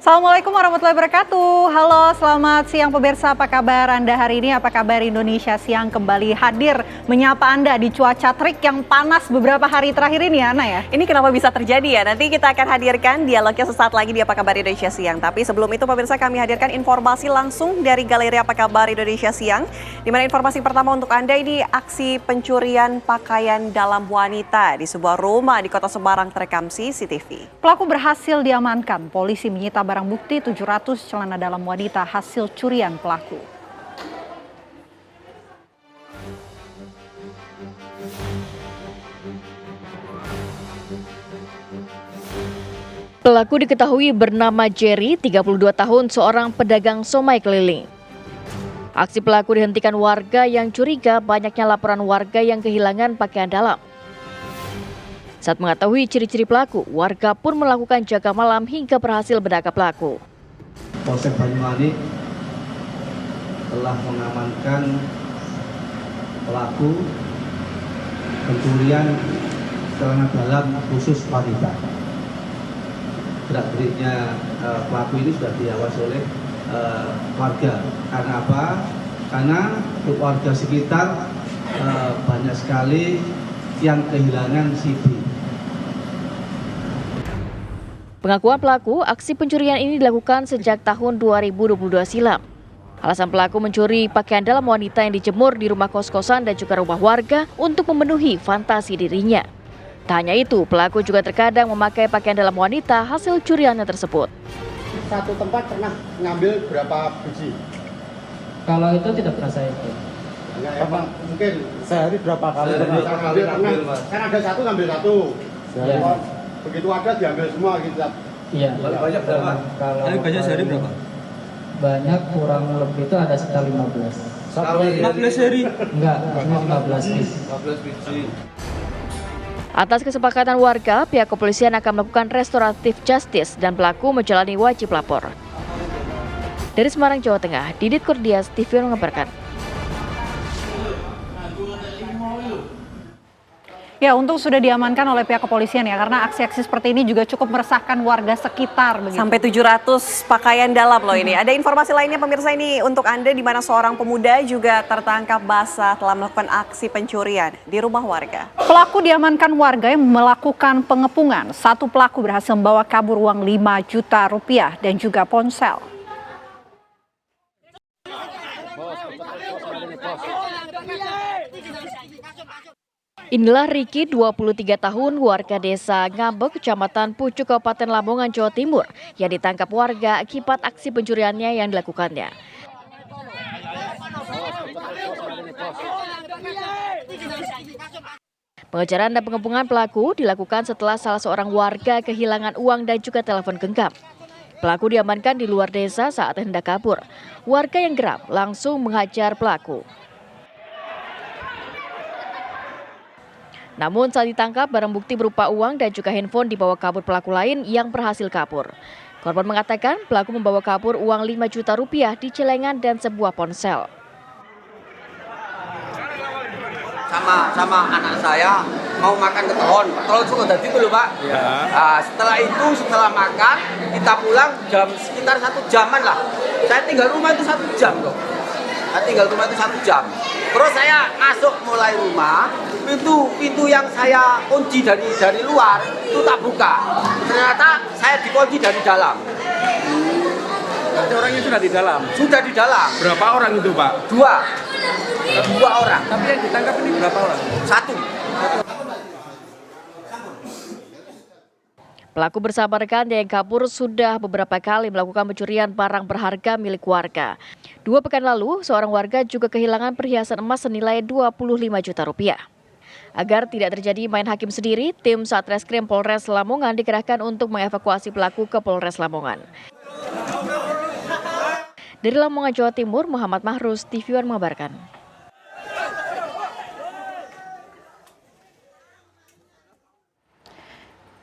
Assalamualaikum warahmatullahi wabarakatuh. Halo, selamat siang pemirsa. Apa kabar Anda hari ini? Apa kabar Indonesia Siang kembali hadir menyapa Anda di cuaca terik yang panas beberapa hari terakhir ini ya, Ana ya? Ini kenapa bisa terjadi ya? Nanti kita akan hadirkan dialognya sesaat lagi di Apa Kabar Indonesia Siang. Tapi sebelum itu pemirsa, kami hadirkan informasi langsung dari Galeri Apa Kabar Indonesia Siang. Di mana informasi pertama untuk Anda ini aksi pencurian pakaian dalam wanita di sebuah rumah di Kota Semarang terekam CCTV. Pelaku berhasil diamankan. Polisi menyita barang bukti 700 celana dalam wanita hasil curian pelaku. Pelaku diketahui bernama Jerry, 32 tahun, seorang pedagang somai keliling. Aksi pelaku dihentikan warga yang curiga banyaknya laporan warga yang kehilangan pakaian dalam. Saat mengetahui ciri-ciri pelaku, warga pun melakukan jaga malam hingga berhasil menangkap pelaku. Polsek Banyumanik telah mengamankan pelaku pencurian celana dalam khusus wanita. Gerak-geriknya pelaku ini sudah diawasi oleh warga. Karena apa? Karena warga sekitar banyak sekali yang kehilangan CD. Pengakuan pelaku, aksi pencurian ini dilakukan sejak tahun 2022 silam. Alasan pelaku mencuri pakaian dalam wanita yang dijemur di rumah kos-kosan dan juga rumah warga untuk memenuhi fantasi dirinya. Tak hanya itu, pelaku juga terkadang memakai pakaian dalam wanita hasil curiannya tersebut. Satu tempat pernah ngambil berapa biji? Kalau itu tidak pernah saya itu. Apa? Mungkin Sehari berapa kali? Kan ada satu ngambil satu. Ya. Begitu ada diambil semua gitu. Iya. Banyak berapa? Kalau Banyak sehari berapa? Banyak, kurang lebih itu ada sekitar 15. 15 hari? Enggak, ini 15 bis. 15 biji. Atas kesepakatan warga, pihak kepolisian akan melakukan restoratif justice dan pelaku menjalani wajib lapor. Dari Semarang, Jawa Tengah, Didit Kurdias, TV mengabarkan. Ya, untung sudah diamankan oleh pihak kepolisian ya, karena aksi-aksi seperti ini juga cukup meresahkan warga sekitar. Begitu. Sampai 700 pakaian dalam loh ini. Ada informasi lainnya pemirsa ini untuk Anda di mana seorang pemuda juga tertangkap basah telah melakukan aksi pencurian di rumah warga. Pelaku diamankan warga yang melakukan pengepungan. Satu pelaku berhasil membawa kabur uang 5 juta rupiah dan juga ponsel. Inilah Riki, 23 tahun, warga desa Ngambek, Kecamatan Pucuk, Kabupaten Lamongan, Jawa Timur, yang ditangkap warga akibat aksi pencuriannya yang dilakukannya. Pengejaran dan pengepungan pelaku dilakukan setelah salah seorang warga kehilangan uang dan juga telepon genggam. Pelaku diamankan di luar desa saat hendak kabur. Warga yang geram langsung menghajar pelaku. Namun saat ditangkap, barang bukti berupa uang dan juga handphone dibawa kabur pelaku lain yang berhasil kabur. Korban mengatakan pelaku membawa kabur uang 5 juta rupiah di celengan dan sebuah ponsel. Sama anak saya mau makan ketelon suka tadi itu loh Pak. Ya. Nah, setelah makan kita pulang jam sekitar 1 jaman lah. Saya tinggal rumah itu 1 jam loh. Terus saya masuk mulai rumah, pintu yang saya kunci dari luar itu tak buka. Ternyata saya dikunci dari dalam. Berarti orangnya sudah di dalam? Sudah di dalam. Berapa orang itu Pak? Dua orang. Tapi yang ditangkap ini berapa orang? 1. Pelaku bersama rekannya yang kabur sudah beberapa kali melakukan pencurian barang berharga milik warga. 2 pekan lalu, seorang warga juga kehilangan perhiasan emas senilai 25 juta rupiah. Agar tidak terjadi main hakim sendiri, tim Satreskrim Polres Lamongan dikerahkan untuk mengevakuasi pelaku ke Polres Lamongan. Dari Lamongan, Jawa Timur, Muhammad Mahrus, TV One mengabarkan.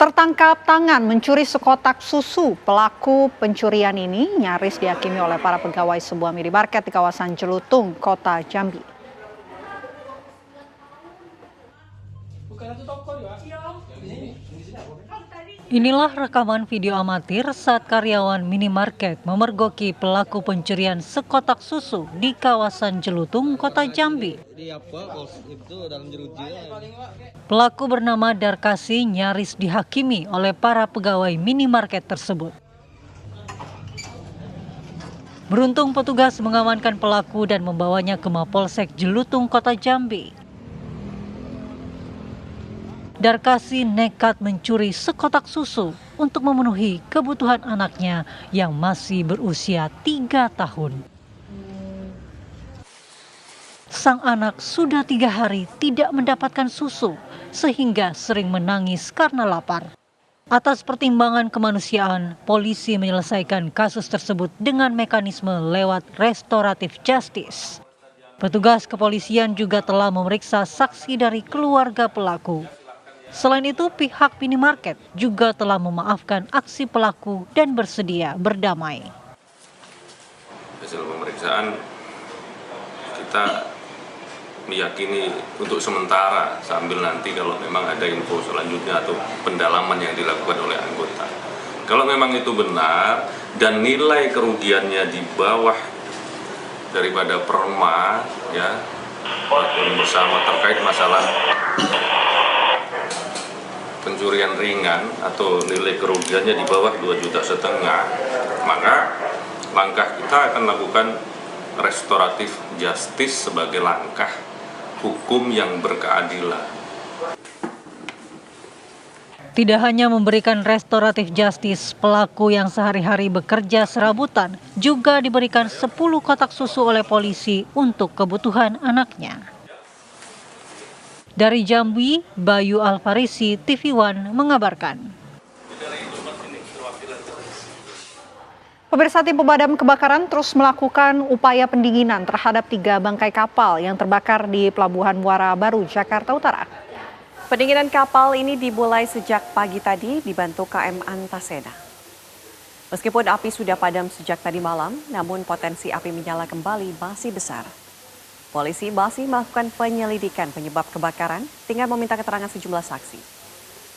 Tertangkap tangan mencuri sekotak susu. Pelaku pencurian ini nyaris dihakimi oleh para pegawai sebuah minimarket di kawasan Jelutung, Kota Jambi. Inilah rekaman video amatir saat karyawan minimarket memergoki pelaku pencurian sekotak susu di kawasan Jelutung, Kota Jambi. Pelaku bernama Darkasi nyaris dihakimi oleh para pegawai minimarket tersebut. Beruntung petugas mengamankan pelaku dan membawanya ke Mapolsek Jelutung, Kota Jambi. Darkasi nekat mencuri sekotak susu untuk memenuhi kebutuhan anaknya yang masih berusia 3 tahun. Sang anak sudah 3 hari tidak mendapatkan susu sehingga sering menangis karena lapar. Atas pertimbangan kemanusiaan, polisi menyelesaikan kasus tersebut dengan mekanisme lewat restoratif justice. Petugas kepolisian juga telah memeriksa saksi dari keluarga pelaku. Selain itu, pihak minimarket juga telah memaafkan aksi pelaku dan bersedia berdamai. Hasil pemeriksaan kita meyakini untuk sementara sambil nanti kalau memang ada info selanjutnya atau pendalaman yang dilakukan oleh anggota. Kalau memang itu benar dan nilai kerugiannya di bawah daripada perma ya bersama terkait masalah pencurian ringan atau nilai kerugiannya di bawah 2,5 juta, maka langkah kita akan lakukan restoratif justice sebagai langkah hukum yang berkeadilan. Tidak hanya memberikan restoratif justice, pelaku yang sehari-hari bekerja serabutan juga diberikan 10 kotak susu oleh polisi untuk kebutuhan anaknya. Dari Jambi, Bayu Alfarisi, TV One mengabarkan. Pemirsa, tim pemadam kebakaran terus melakukan upaya pendinginan terhadap 3 bangkai kapal yang terbakar di Pelabuhan Muara Baru, Jakarta Utara. Pendinginan kapal ini dimulai sejak pagi tadi dibantu KM Antasena. Meskipun api sudah padam sejak tadi malam, namun potensi api menyala kembali masih besar. Polisi masih melakukan penyelidikan penyebab kebakaran dengan meminta keterangan sejumlah saksi.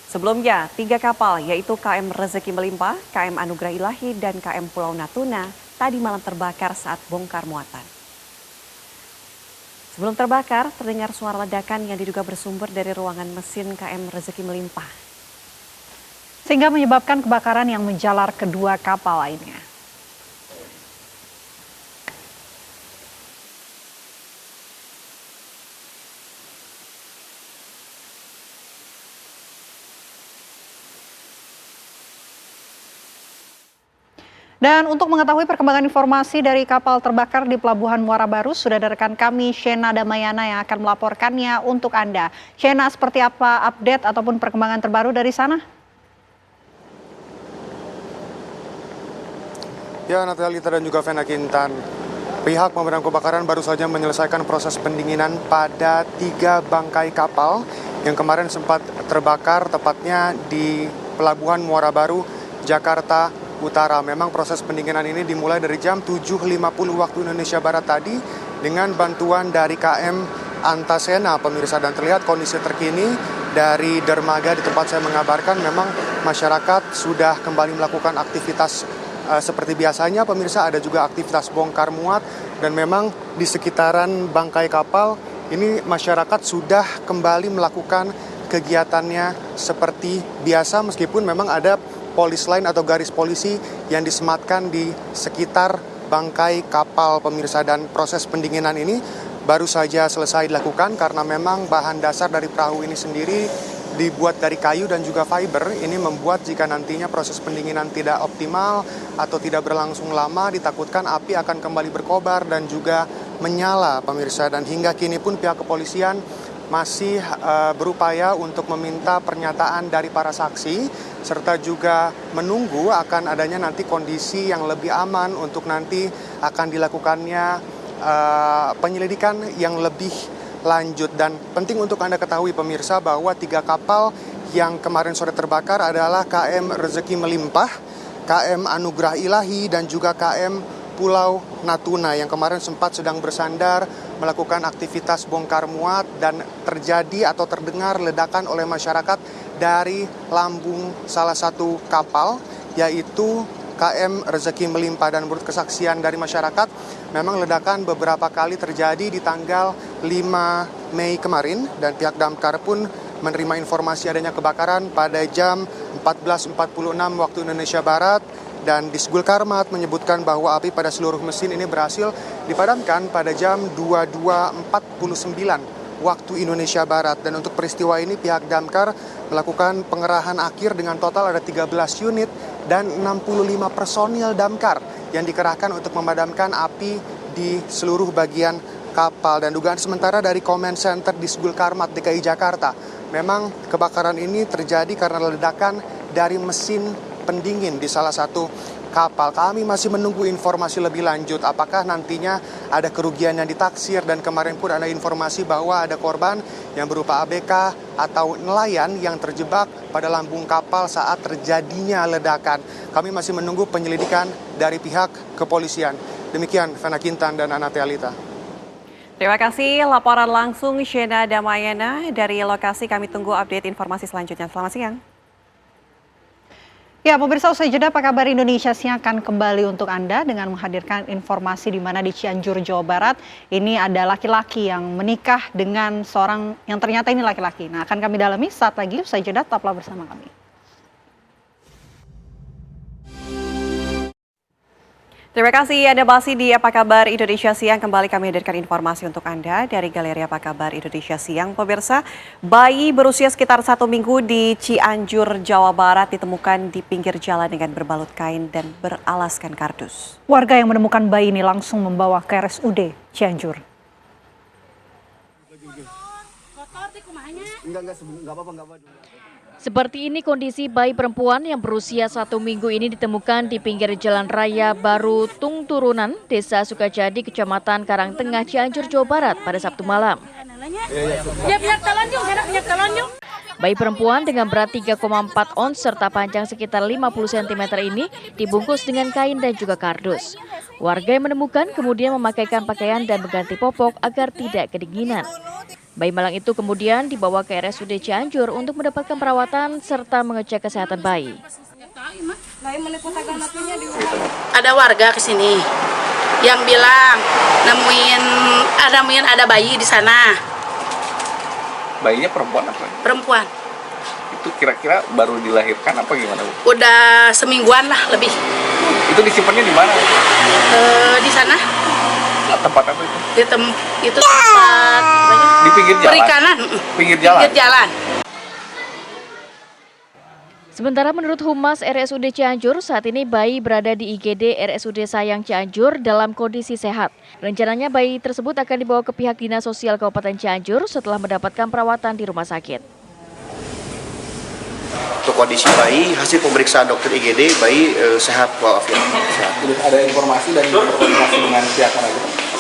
Sebelumnya, 3 kapal yaitu KM Rezeki Melimpah, KM Anugerah Ilahi, dan KM Pulau Natuna tadi malam terbakar saat bongkar muatan. Sebelum terbakar, terdengar suara ledakan yang diduga bersumber dari ruangan mesin KM Rezeki Melimpah, sehingga menyebabkan kebakaran yang menjalar kedua kapal lainnya. Dan untuk mengetahui perkembangan informasi dari kapal terbakar di Pelabuhan Muara Baru, sudah ada rekan kami Shena Damayana yang akan melaporkannya untuk Anda. Shena, seperti apa update ataupun perkembangan terbaru dari sana? Ya, Natalita dan juga Vena Kintan. Pihak pemadam kebakaran baru saja menyelesaikan proses pendinginan pada 3 bangkai kapal yang kemarin sempat terbakar, tepatnya di Pelabuhan Muara Baru, Jakarta Utara. Memang proses pendinginan ini dimulai dari jam 7.50 waktu Indonesia Barat tadi dengan bantuan dari KM Antasena, pemirsa, dan terlihat kondisi terkini dari dermaga di tempat saya mengabarkan memang masyarakat sudah kembali melakukan aktivitas seperti biasanya, pemirsa. Ada juga aktivitas bongkar muat dan memang di sekitaran bangkai kapal ini masyarakat sudah kembali melakukan kegiatannya seperti biasa, meskipun memang ada polis lain atau garis polisi yang disematkan di sekitar bangkai kapal, pemirsa. Dan proses pendinginan ini baru saja selesai dilakukan karena memang bahan dasar dari perahu ini sendiri dibuat dari kayu dan juga fiber. Ini membuat jika nantinya proses pendinginan tidak optimal atau tidak berlangsung lama, ditakutkan api akan kembali berkobar dan juga menyala, pemirsa. Dan hingga kini pun pihak kepolisian masih berupaya untuk meminta pernyataan dari para saksi, serta juga menunggu akan adanya nanti kondisi yang lebih aman untuk nanti akan dilakukannya penyelidikan yang lebih lanjut. Dan penting untuk Anda ketahui, pemirsa, bahwa 3 kapal yang kemarin sore terbakar adalah KM Rezeki Melimpah, KM Anugerah Ilahi, dan juga KM Pulau Natuna yang kemarin sempat sedang bersandar melakukan aktivitas bongkar muat dan terjadi atau terdengar ledakan oleh masyarakat dari lambung salah satu kapal, yaitu KM Rezeki Melimpah. Dan menurut kesaksian dari masyarakat, memang ledakan beberapa kali terjadi di tanggal 5 Mei kemarin, dan pihak damkar pun menerima informasi adanya kebakaran pada jam 14.46 waktu Indonesia Barat, dan Disgul Karmat menyebutkan bahwa api pada seluruh mesin ini berhasil dipadamkan pada jam 22.49 waktu Indonesia Barat. Dan untuk peristiwa ini pihak damkar melakukan pengerahan akhir dengan total ada 13 unit dan 65 personil damkar yang dikerahkan untuk memadamkan api di seluruh bagian kapal. Dan dugaan sementara dari Command Center Disgul Karmat DKI Jakarta, memang kebakaran ini terjadi karena ledakan dari mesin pendingin di salah satu kapal. Kami masih menunggu informasi lebih lanjut apakah nantinya ada kerugian yang ditaksir, dan kemarin pun ada informasi bahwa ada korban yang berupa ABK atau nelayan yang terjebak pada lambung kapal saat terjadinya ledakan. Kami masih menunggu penyelidikan dari pihak kepolisian. Demikian Vena Kintan dan Anate Alita. Terima kasih laporan langsung Shena Damayana dari lokasi. Kami tunggu update informasi selanjutnya. Selamat siang. Ya, pemirsa, usai jeda Apa Kabar Indonesia Siang akan kembali untuk Anda dengan menghadirkan informasi di mana di Cianjur, Jawa Barat, ini ada laki-laki yang menikah dengan seorang yang ternyata ini laki-laki. Nah, akan kami dalami saat lagi usai jeda, tetaplah bersama kami. Terima kasih Anda masih di Apa Kabar Indonesia Siang. Kembali kami hadirkan informasi untuk Anda dari Galeri Apa Kabar Indonesia Siang. Pemirsa, bayi berusia sekitar 1 minggu di Cianjur, Jawa Barat ditemukan di pinggir jalan dengan berbalut kain dan beralaskan kardus. Warga yang menemukan bayi ini langsung membawa ke RSUD Cianjur. Seperti ini kondisi bayi perempuan yang berusia 1 minggu ini ditemukan di pinggir Jalan Raya Baru Tung Turunan, Desa Sukajadi, Kecamatan Karangtengah, Cianjur, Jawa Barat pada Sabtu malam. Bayi perempuan dengan berat 3,4 ons serta panjang sekitar 50 cm ini dibungkus dengan kain dan juga kardus. Warga yang menemukan kemudian memakaikan pakaian dan mengganti popok agar tidak kedinginan. Bayi malang itu kemudian dibawa ke RSUD Cianjur untuk mendapatkan perawatan serta mengecek kesehatan bayi. Ada warga ke sini yang bilang nemuin ada bayi di sana. Bayinya perempuan apa? Perempuan. Itu kira-kira baru dilahirkan apa gimana, Bu? Udah semingguan lah lebih. Itu disimpannya di mana? Di sana. Tempat apa itu? Itu tempat di pinggir jalan. Perikanan. Pinggir jalan. Pinggir jalan. Sementara menurut Humas RSUD Cianjur, saat ini bayi berada di IGD RSUD Sayang Cianjur dalam kondisi sehat. Rencananya bayi tersebut akan dibawa ke pihak Dinas Sosial Kabupaten Cianjur setelah mendapatkan perawatan di rumah sakit. Untuk kondisi bayi, hasil pemeriksaan dokter IGD, bayi sehat walafiat. Ada informasi dan berkoordinasi dengan pihak mana?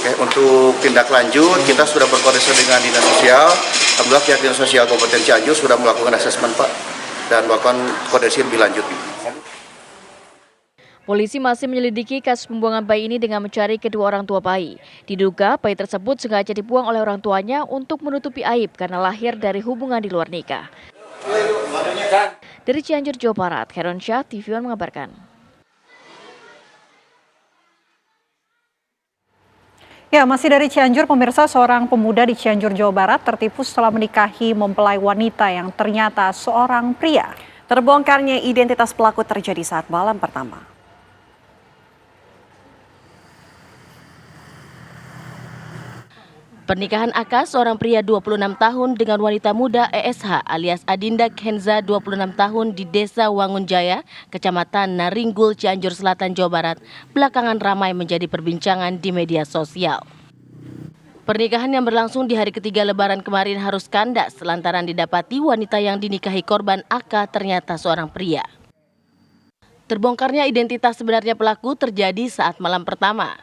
Oke, untuk tindak lanjut kita sudah berkoordinasi dengan Dinas Sosial. Alhamdulillah pihak Dinas Sosial Kabupaten Cianjur sudah melakukan asesmen, Pak, dan melakukan koordinasi lebih lanjut. Polisi masih menyelidiki kasus pembuangan bayi ini dengan mencari kedua orang tua bayi. Diduga bayi tersebut sengaja dibuang oleh orang tuanya untuk menutupi aib karena lahir dari hubungan di luar nikah. Dari Cianjur, Jawa Barat, Heron Syah, TV One mengabarkan. Ya, masih dari Cianjur, pemirsa, seorang pemuda di Cianjur, Jawa Barat tertipu setelah menikahi mempelai wanita yang ternyata seorang pria. Terbongkarnya identitas pelaku terjadi saat malam pertama. Pernikahan akad seorang pria 26 tahun dengan wanita muda ESH alias Adinda Kenza 26 tahun di Desa Wangunjaya, Kecamatan Naringgul, Cianjur Selatan, Jawa Barat, belakangan ramai menjadi perbincangan di media sosial. Pernikahan yang berlangsung di hari ketiga Lebaran kemarin harus kandas lantaran didapati wanita yang dinikahi korban AK ternyata seorang pria. Terbongkarnya identitas sebenarnya pelaku terjadi saat malam pertama.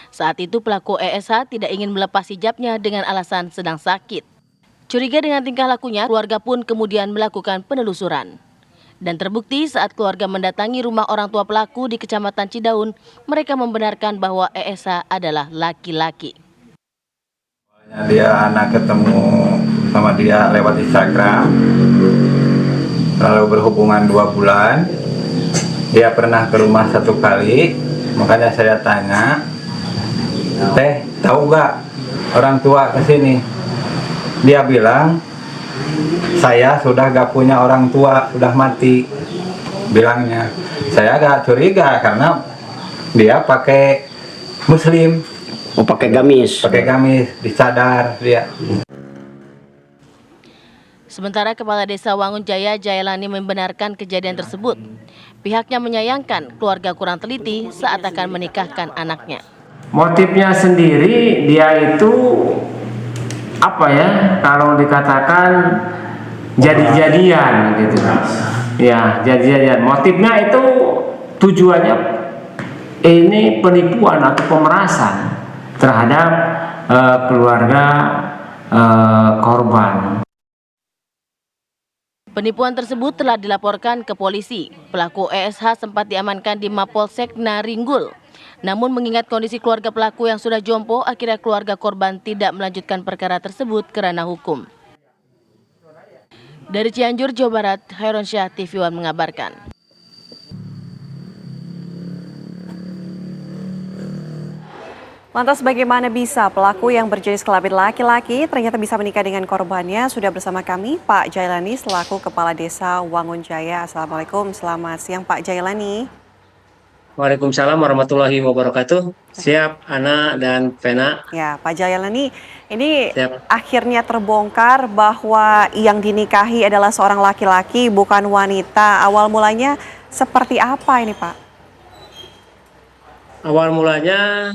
Saat itu pelaku ESH tidak ingin melepas hijabnya dengan alasan sedang sakit. Curiga dengan tingkah lakunya, keluarga pun kemudian melakukan penelusuran. Dan terbukti saat keluarga mendatangi rumah orang tua pelaku di Kecamatan Cidaun, mereka membenarkan bahwa ESH adalah laki-laki. Dia anak ketemu sama dia lewat Instagram, lalu berhubungan 2 bulan. Dia pernah ke rumah 1 kali, makanya saya tanya, "Teh, tahu gak orang tua kesini?" Dia bilang, "Saya sudah gak punya orang tua, sudah mati," bilangnya. Saya agak curiga karena dia pakai muslim. Oh, pakai gamis. Pakai gamis, disadar dia. Sementara Kepala Desa Wangunjaya, Jayalani membenarkan kejadian tersebut. Pihaknya menyayangkan keluarga kurang teliti saat akan menikahkan anaknya. Motifnya sendiri dia itu apa ya, kalau dikatakan jadi-jadian gitu. Ya, jadi-jadian. Motifnya itu tujuannya ini penipuan atau pemerasan terhadap keluarga korban. Penipuan tersebut telah dilaporkan ke polisi. Pelaku ESH sempat diamankan di Mapolsek Naringgul. Namun mengingat kondisi keluarga pelaku yang sudah jompo, akhirnya keluarga korban tidak melanjutkan perkara tersebut ke ranah hukum. Dari Cianjur, Jawa Barat, Hairunsyah, TV One mengabarkan. Lantas bagaimana bisa pelaku yang berjenis kelamin laki-laki ternyata bisa menikah dengan korbannya? Sudah bersama kami Pak Jayalani selaku Kepala Desa Wangunjaya. Assalamualaikum, selamat siang Pak Jayalani. Waalaikumsalam warahmatullahi wabarakatuh. Siap, Ana dan Vena. Ya, Pak Jayalani, ini akhirnya terbongkar bahwa yang dinikahi adalah seorang laki-laki bukan wanita. Awal mulanya seperti apa ini Pak? Awal mulanya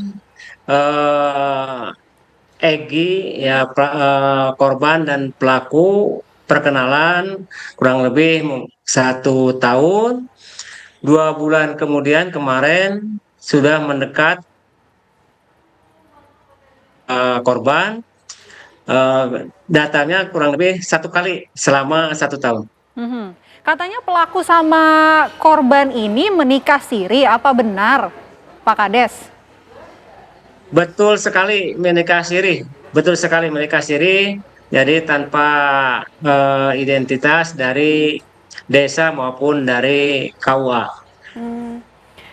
Egi ya korban dan pelaku perkenalan kurang lebih 1 tahun. 2 bulan kemudian kemarin sudah mendekat korban. Datanya kurang lebih 1 kali selama 1 tahun. Katanya pelaku sama korban ini menikah siri, apa benar Pak Kades? Betul sekali menikah siri, betul sekali menikah siri. Jadi tanpa identitas dari desa maupun dari KUA.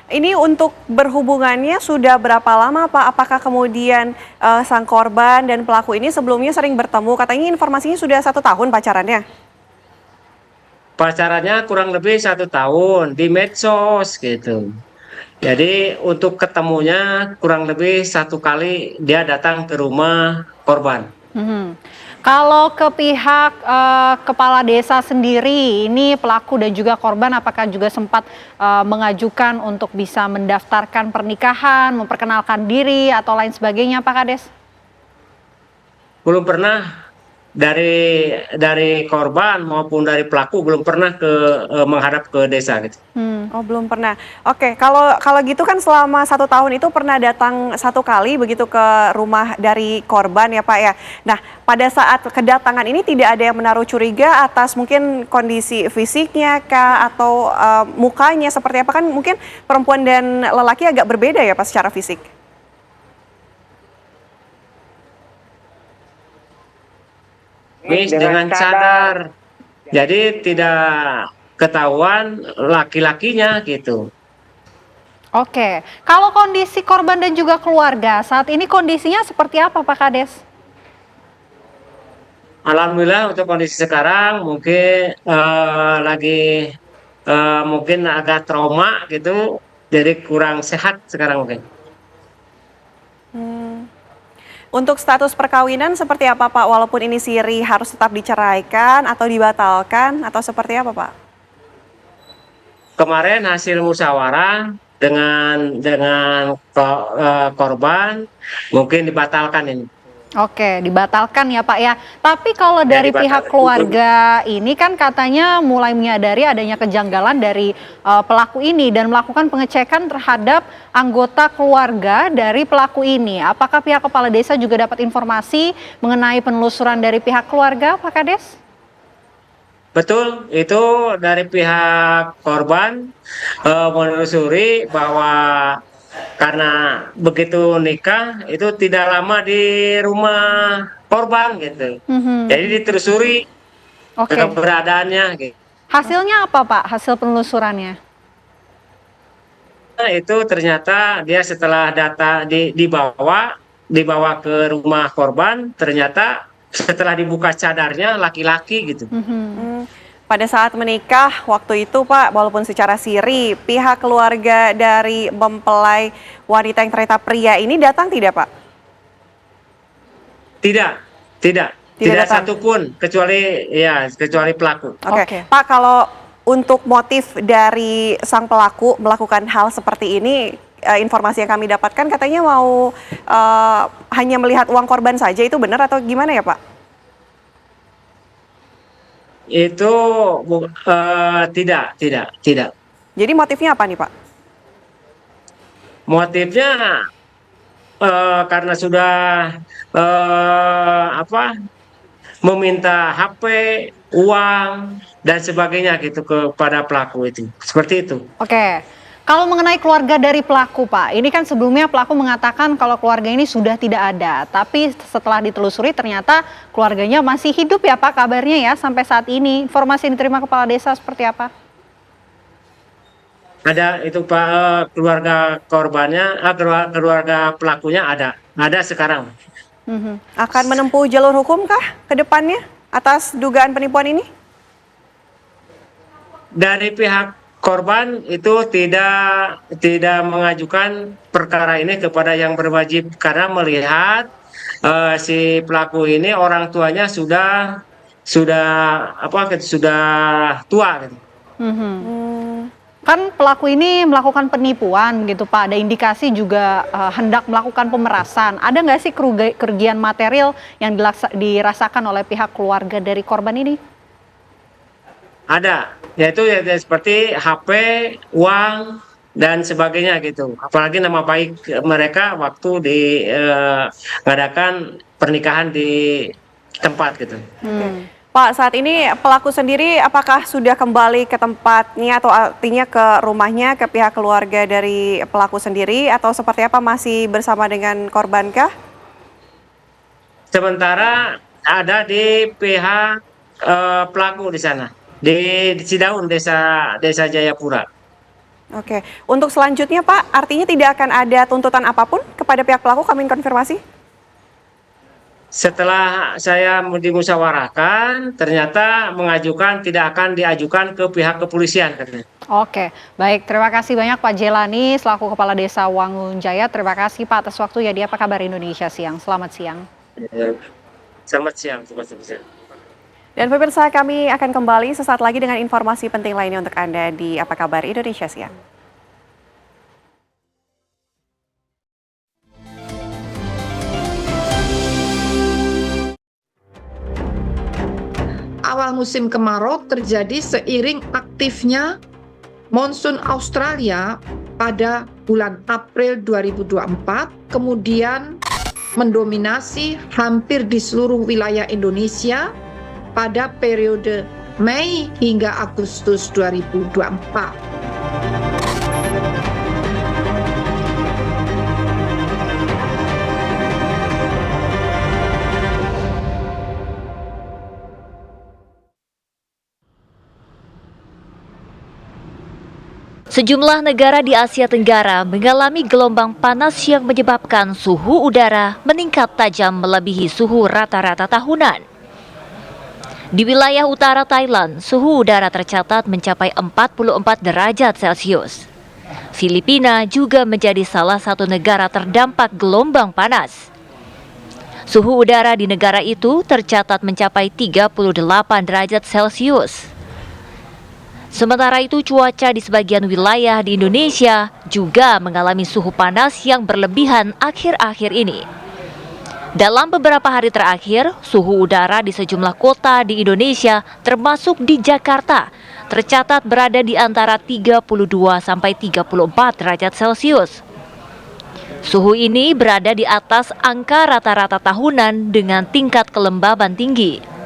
Ini untuk berhubungannya sudah berapa lama Pak? Apakah kemudian sang korban dan pelaku ini sebelumnya sering bertemu? Katanya informasinya sudah 1 tahun pacarannya. Pacarannya kurang lebih 1 tahun di medsos gitu. Jadi untuk ketemunya kurang lebih 1 kali dia datang ke rumah korban. Kalau ke pihak kepala desa sendiri, ini pelaku dan juga korban apakah juga sempat mengajukan untuk bisa mendaftarkan pernikahan, memperkenalkan diri atau lain sebagainya Pak Kades? Belum pernah dari korban maupun dari pelaku belum pernah menghadap ke desa gitu. Oh belum pernah. Oke, kalau gitu kan selama 1 tahun itu pernah datang 1 kali begitu ke rumah dari korban ya Pak ya. Nah pada saat kedatangan ini tidak ada yang menaruh curiga atas mungkin kondisi fisiknya kah atau mukanya seperti apa, kan mungkin perempuan dan lelaki agak berbeda ya Pak secara fisik. Dengan cadar, jadi tidak ketahuan laki-lakinya gitu. Oke, kalau kondisi korban dan juga keluarga saat ini kondisinya seperti apa Pak Kades? Alhamdulillah untuk kondisi sekarang mungkin lagi mungkin agak trauma gitu, jadi kurang sehat sekarang mungkin. Untuk status perkawinan seperti apa Pak? Walaupun ini siri harus tetap diceraikan atau dibatalkan atau seperti apa Pak? Kemarin hasil musyawarah dengan korban mungkin dibatalkan ini. Oke, dibatalkan ya Pak ya. Tapi kalau dari pihak keluarga ini kan katanya mulai menyadari adanya kejanggalan dari pelaku ini dan melakukan pengecekan terhadap anggota keluarga dari pelaku ini. Apakah pihak kepala desa juga dapat informasi mengenai penelusuran dari pihak keluarga Pak Kades? Betul, itu dari pihak korban menelusuri bahwa karena begitu nikah itu tidak lama di rumah korban gitu. Jadi ditelusuri keberadaannya gitu. Hasilnya apa Pak, hasil penelusurannya? Nah, itu ternyata dia setelah data dibawa ke rumah korban, ternyata setelah dibuka cadarnya laki-laki gitu. Pada saat menikah waktu itu Pak, walaupun secara siri, pihak keluarga dari mempelai wanita yang ternyata pria ini datang tidak Pak? Tidak datang. satupun kecuali pelaku. Oke. Pak, kalau untuk motif dari sang pelaku melakukan hal seperti ini, informasi yang kami dapatkan katanya mau hanya melihat uang korban saja, itu benar atau gimana ya Pak? Itu tidak. Jadi motifnya apa nih Pak? Motifnya karena sudah meminta HP, uang dan sebagainya gitu kepada pelaku itu. Seperti itu. Oke. Kalau mengenai keluarga dari pelaku Pak, ini kan sebelumnya pelaku mengatakan kalau keluarga ini sudah tidak ada. Tapi setelah ditelusuri ternyata keluarganya masih hidup ya Pak kabarnya ya sampai saat ini. Informasi yang diterima kepala desa seperti apa? Ada itu Pak, keluarga korbannya, keluarga pelakunya ada sekarang. Akan menempuh jalur hukum kah ke depannya atas dugaan penipuan ini? Dari pihak korban itu tidak mengajukan perkara ini kepada yang berwajib karena melihat si pelaku ini orang tuanya sudah tua gitu. Kan pelaku ini melakukan penipuan gitu Pak, ada indikasi juga hendak melakukan pemerasan. Ada nggak sih kerugian material yang dirasakan oleh pihak keluarga dari korban ini? Ada, yaitu seperti HP, uang dan sebagainya gitu. Apalagi nama baik mereka waktu mengadakan pernikahan di tempat gitu. Pak, saat ini pelaku sendiri apakah sudah kembali ke tempatnya atau artinya ke rumahnya, ke pihak keluarga dari pelaku sendiri atau seperti apa, masih bersama dengan korbankah? Sementara ada di pihak pelaku di sana, di Cidaun, desa Jayapura. Oke, untuk selanjutnya Pak, artinya tidak akan ada tuntutan apapun kepada pihak pelaku, kami konfirmasi? Setelah saya dimusyawarahkan, ternyata tidak akan diajukan ke pihak kepolisian. Oke, baik. Terima kasih banyak Pak Jelani, selaku Kepala Desa Wangunjaya. Terima kasih Pak atas waktunya di Apa Kabar Indonesia Siang. Selamat siang. Selamat siang. Dan pemirsa, kami akan kembali sesaat lagi dengan informasi penting lainnya untuk Anda di Apa Kabar Indonesia Siang. Awal musim kemarau terjadi seiring aktifnya monsun Australia pada bulan April 2024, kemudian mendominasi hampir di seluruh wilayah Indonesia pada periode Mei hingga Agustus 2024. Sejumlah negara di Asia Tenggara mengalami gelombang panas yang menyebabkan suhu udara meningkat tajam melebihi suhu rata-rata tahunan. Di wilayah utara Thailand, suhu udara tercatat mencapai 44 derajat Celcius. Filipina juga menjadi salah satu negara terdampak gelombang panas. Suhu udara di negara itu tercatat mencapai 38 derajat Celcius. Sementara itu, cuaca di sebagian wilayah di Indonesia juga mengalami suhu panas yang berlebihan akhir-akhir ini. Dalam beberapa hari terakhir, suhu udara di sejumlah kota di Indonesia, termasuk di Jakarta, tercatat berada di antara 32 sampai 34 derajat Celcius. Suhu ini berada di atas angka rata-rata tahunan dengan tingkat kelembaban tinggi.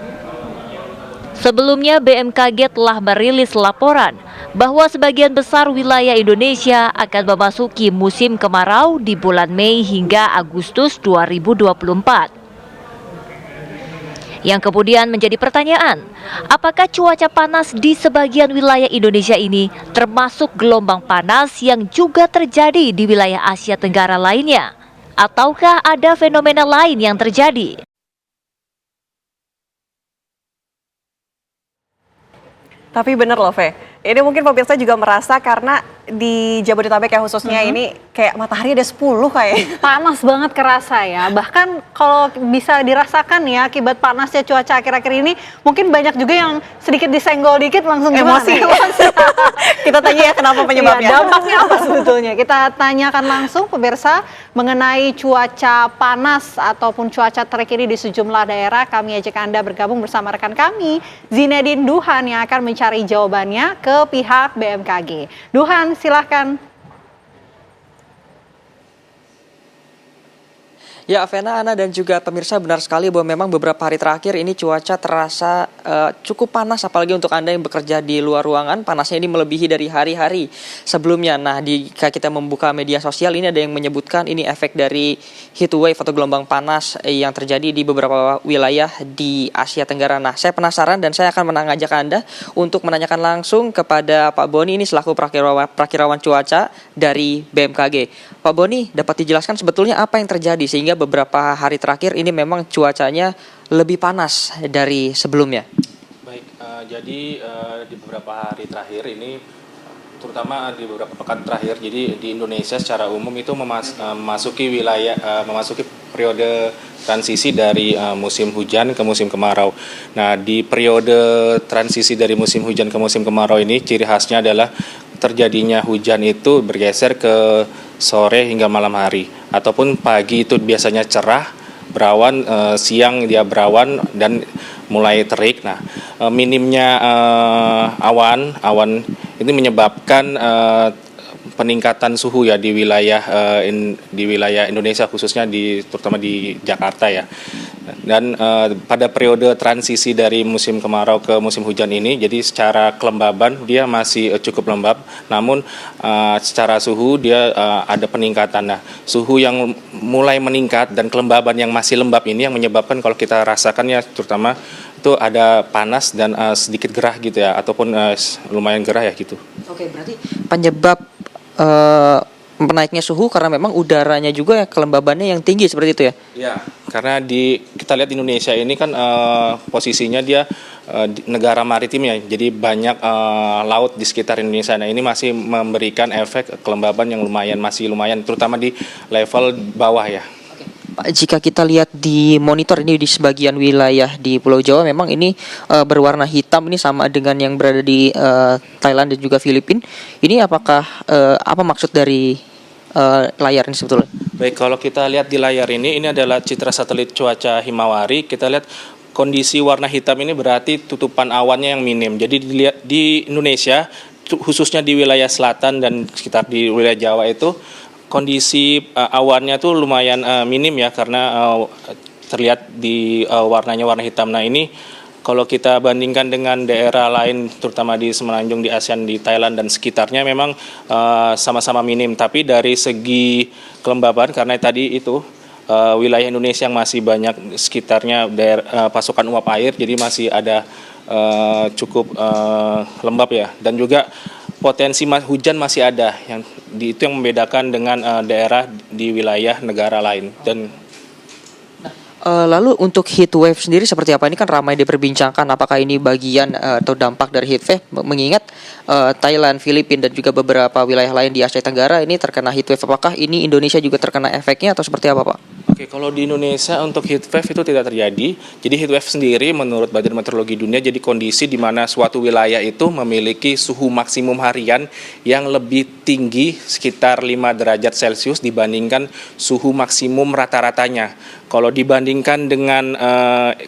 Sebelumnya, BMKG telah merilis laporan bahwa sebagian besar wilayah Indonesia akan memasuki musim kemarau di bulan Mei hingga Agustus 2024. Yang kemudian menjadi pertanyaan, apakah cuaca panas di sebagian wilayah Indonesia ini termasuk gelombang panas yang juga terjadi di wilayah Asia Tenggara lainnya? Ataukah ada fenomena lain yang terjadi? Tapi bener loh, Fe. Ini mungkin pemirsa juga merasa karena di Jabodetabek ya khususnya ini kayak matahari ada 10 kayak. Panas banget kerasa ya. Bahkan kalau bisa dirasakan ya akibat panasnya cuaca akhir-akhir ini, mungkin banyak juga yang sedikit disenggol dikit langsung Emosi. Kita tanya ya kenapa penyebabnya. Iya, dampaknya apa sebetulnya? Kita tanyakan langsung pemirsa mengenai cuaca panas ataupun cuaca terkini di sejumlah daerah. Kami ajak Anda bergabung bersama rekan kami, Zinedine Duhan, yang akan mencari jawabannya ke pihak BMKG. Duhan, silahkan. Ya, Avena, Ana, dan juga pemirsa, benar sekali bahwa memang beberapa hari terakhir ini cuaca terasa cukup panas, apalagi untuk Anda yang bekerja di luar ruangan, panasnya ini melebihi dari hari-hari sebelumnya. Nah, jika kita membuka media sosial, ini ada yang menyebutkan ini efek dari heat wave atau gelombang panas yang terjadi di beberapa wilayah di Asia Tenggara. Nah, saya penasaran dan saya akan mengajak Anda untuk menanyakan langsung kepada Pak Boni, ini selaku prakirawan cuaca dari BMKG. Pak Boni, dapat dijelaskan sebetulnya apa yang terjadi sehingga beberapa hari terakhir ini memang cuacanya lebih panas dari sebelumnya? Baik, jadi di beberapa hari terakhir ini, terutama di beberapa pekan terakhir, jadi di Indonesia secara umum itu memasuki periode transisi dari musim hujan ke musim kemarau. Nah, di periode transisi dari musim hujan ke musim kemarau ini, ciri khasnya adalah terjadinya hujan itu bergeser ke sore hingga malam hari, ataupun pagi itu biasanya cerah, berawan, siang dia berawan dan mulai terik. Nah, minimnya awan ini menyebabkan peningkatan suhu ya di wilayah Indonesia, khususnya terutama di Jakarta ya. Dan pada periode transisi dari musim kemarau ke musim hujan ini, jadi secara kelembaban dia masih cukup lembab, namun secara suhu dia ada peningkatan. Nah, suhu yang mulai meningkat dan kelembaban yang masih lembab ini yang menyebabkan kalau kita rasakan ya, terutama itu ada panas dan sedikit gerah gitu ya, ataupun lumayan gerah ya gitu. Oke, berarti penyebab menaiknya suhu karena memang udaranya juga kelembabannya yang tinggi seperti itu ya? Ya, karena kita lihat Indonesia ini kan posisinya dia negara maritim ya, jadi banyak laut di sekitar Indonesia. Nah, ini masih memberikan efek kelembaban yang masih lumayan, terutama di level bawah ya. Pak, jika kita lihat di monitor ini di sebagian wilayah di Pulau Jawa memang ini berwarna hitam, ini sama dengan yang berada di Thailand dan juga Filipina. Ini apakah apa maksud dari layar ini sebetulnya? Baik, kalau kita lihat di layar ini adalah citra satelit cuaca Himawari. Kita lihat kondisi warna hitam ini berarti tutupan awannya yang minim. Jadi di Indonesia, khususnya di wilayah selatan dan sekitar di wilayah Jawa itu, kondisi awannya tuh lumayan minim ya, karena terlihat di warna hitam. Nah, ini kalau kita bandingkan dengan daerah lain, terutama di Semenanjung, di ASEAN, di Thailand dan sekitarnya, memang sama-sama minim. Tapi dari segi kelembaban, karena tadi itu wilayah Indonesia yang masih banyak sekitarnya pasokan uap air, jadi masih ada cukup lembab ya, dan juga potensi hujan masih ada, itu yang membedakan dengan daerah di wilayah negara lain. Dan lalu untuk heat wave sendiri seperti apa? Ini kan ramai diperbincangkan, apakah ini bagian atau dampak dari heat wave, mengingat Thailand, Filipina dan juga beberapa wilayah lain di Asia Tenggara ini terkena heat wave. Apakah ini Indonesia juga terkena efeknya atau seperti apa, Pak? Oke, kalau di Indonesia untuk heat wave itu tidak terjadi. Jadi heat wave sendiri menurut Badan Meteorologi Dunia jadi kondisi di mana suatu wilayah itu memiliki suhu maksimum harian yang lebih tinggi sekitar 5 derajat Celcius dibandingkan suhu maksimum rata-ratanya. Kalau dibandingkan dengan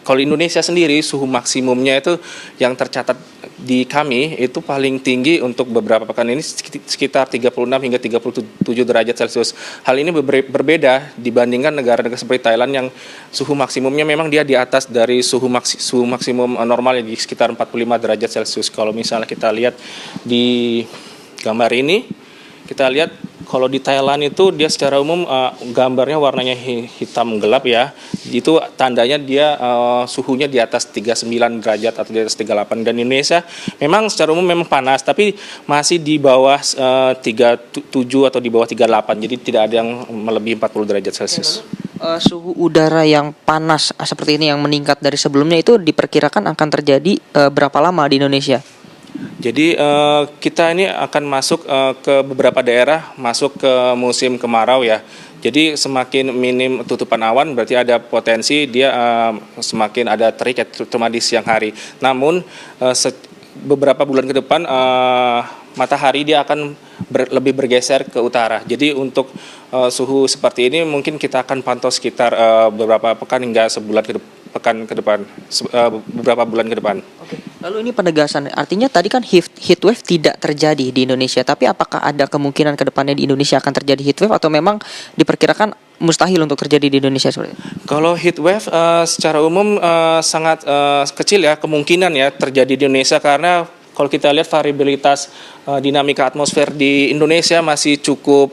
kalau Indonesia sendiri, suhu maksimumnya itu yang tercatat di kami itu paling tinggi untuk beberapa pekan ini sekitar 36 hingga 37 derajat Celcius. Hal ini berbeda dibandingkan negara-negara seperti Thailand yang suhu maksimumnya memang dia di atas dari suhu maksimum normal di sekitar 45 derajat Celcius. Kalau misalnya kita lihat di gambar ini kita lihat kalau di Thailand itu dia secara umum gambarnya warnanya hitam gelap ya. Itu tandanya dia suhunya di atas 39 derajat atau di atas 38. Dan Indonesia memang secara umum memang panas, tapi masih di bawah 37 atau di bawah 38. Jadi tidak ada yang melebihi 40 derajat Celcius. Suhu udara yang panas seperti ini yang meningkat dari sebelumnya itu diperkirakan akan terjadi berapa lama di Indonesia? Jadi kita ini akan masuk ke beberapa daerah, masuk ke musim kemarau ya. Jadi semakin minim tutupan awan berarti ada potensi dia semakin ada terik ya, terutama di siang hari. Namun beberapa bulan ke depan matahari dia akan lebih bergeser ke utara. Jadi untuk suhu seperti ini mungkin kita akan pantau sekitar beberapa pekan hingga beberapa bulan ke depan. Oke. Lalu ini penegasan, artinya tadi kan heat wave tidak terjadi di Indonesia, tapi apakah ada kemungkinan ke depannya di Indonesia akan terjadi heat wave atau memang diperkirakan mustahil untuk terjadi di Indonesia seperti itu? Kalau heat wave secara umum sangat kecil ya kemungkinan ya terjadi di Indonesia, karena kalau kita lihat variabilitas dinamika atmosfer di Indonesia masih cukup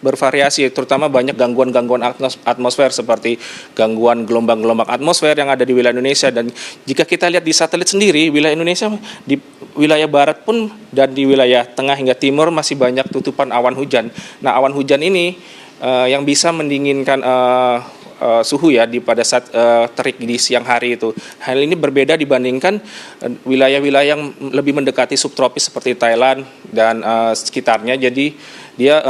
bervariasi, terutama banyak gangguan-gangguan atmosfer seperti gangguan gelombang-gelombang atmosfer yang ada di wilayah Indonesia. Dan jika kita lihat di satelit sendiri, wilayah Indonesia di wilayah barat pun dan di wilayah tengah hingga timur masih banyak tutupan awan hujan. Nah, awan hujan ini yang bisa mendinginkan suhu ya pada saat terik di siang hari itu. Hal ini berbeda dibandingkan wilayah-wilayah yang lebih mendekati subtropis seperti Thailand dan sekitarnya. Jadi dia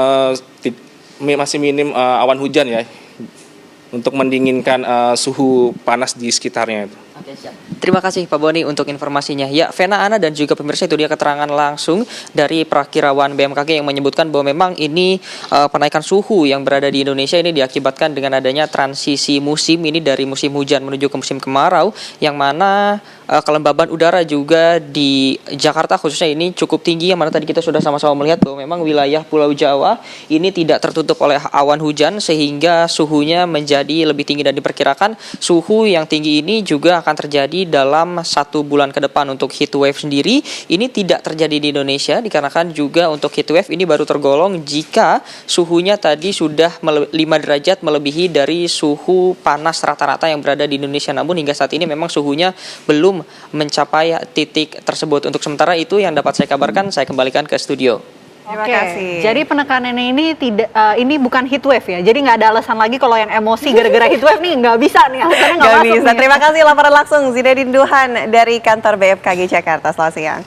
masih minim awan hujan ya untuk mendinginkan suhu panas di sekitarnya itu. Oke, siap. Terima kasih Pak Boni untuk informasinya. Ya, Vena, Ana dan juga pemirsa, itu dia keterangan langsung dari Prakirawan BMKG yang menyebutkan bahwa memang ini penaikan suhu yang berada di Indonesia ini diakibatkan dengan adanya transisi musim ini dari musim hujan menuju ke musim kemarau, yang mana kelembaban udara juga di Jakarta khususnya ini cukup tinggi, yang mana tadi kita sudah sama-sama melihat bahwa memang wilayah Pulau Jawa ini tidak tertutup oleh awan hujan sehingga suhunya menjadi lebih tinggi, dan diperkirakan suhu yang tinggi ini juga akan terjadi dalam 1 bulan ke depan. Untuk heat wave sendiri ini tidak terjadi di Indonesia dikarenakan juga untuk heat wave ini baru tergolong jika suhunya tadi sudah 5 derajat melebihi dari suhu panas rata-rata yang berada di Indonesia. Namun hingga saat ini memang suhunya belum mencapai titik tersebut. Untuk sementara itu yang dapat saya kabarkan, saya kembalikan ke studio. Terima kasih. Jadi penekanannya ini tidak, ini bukan heat wave ya. Jadi nggak ada alasan lagi kalau yang emosi gara-gara heat wave nih nggak bisa nih. Alasannya nggak masuk bisa. Nih. Terima kasih laporan langsung Zinedine Duhan dari kantor BMKG Jakarta. Selamat siang.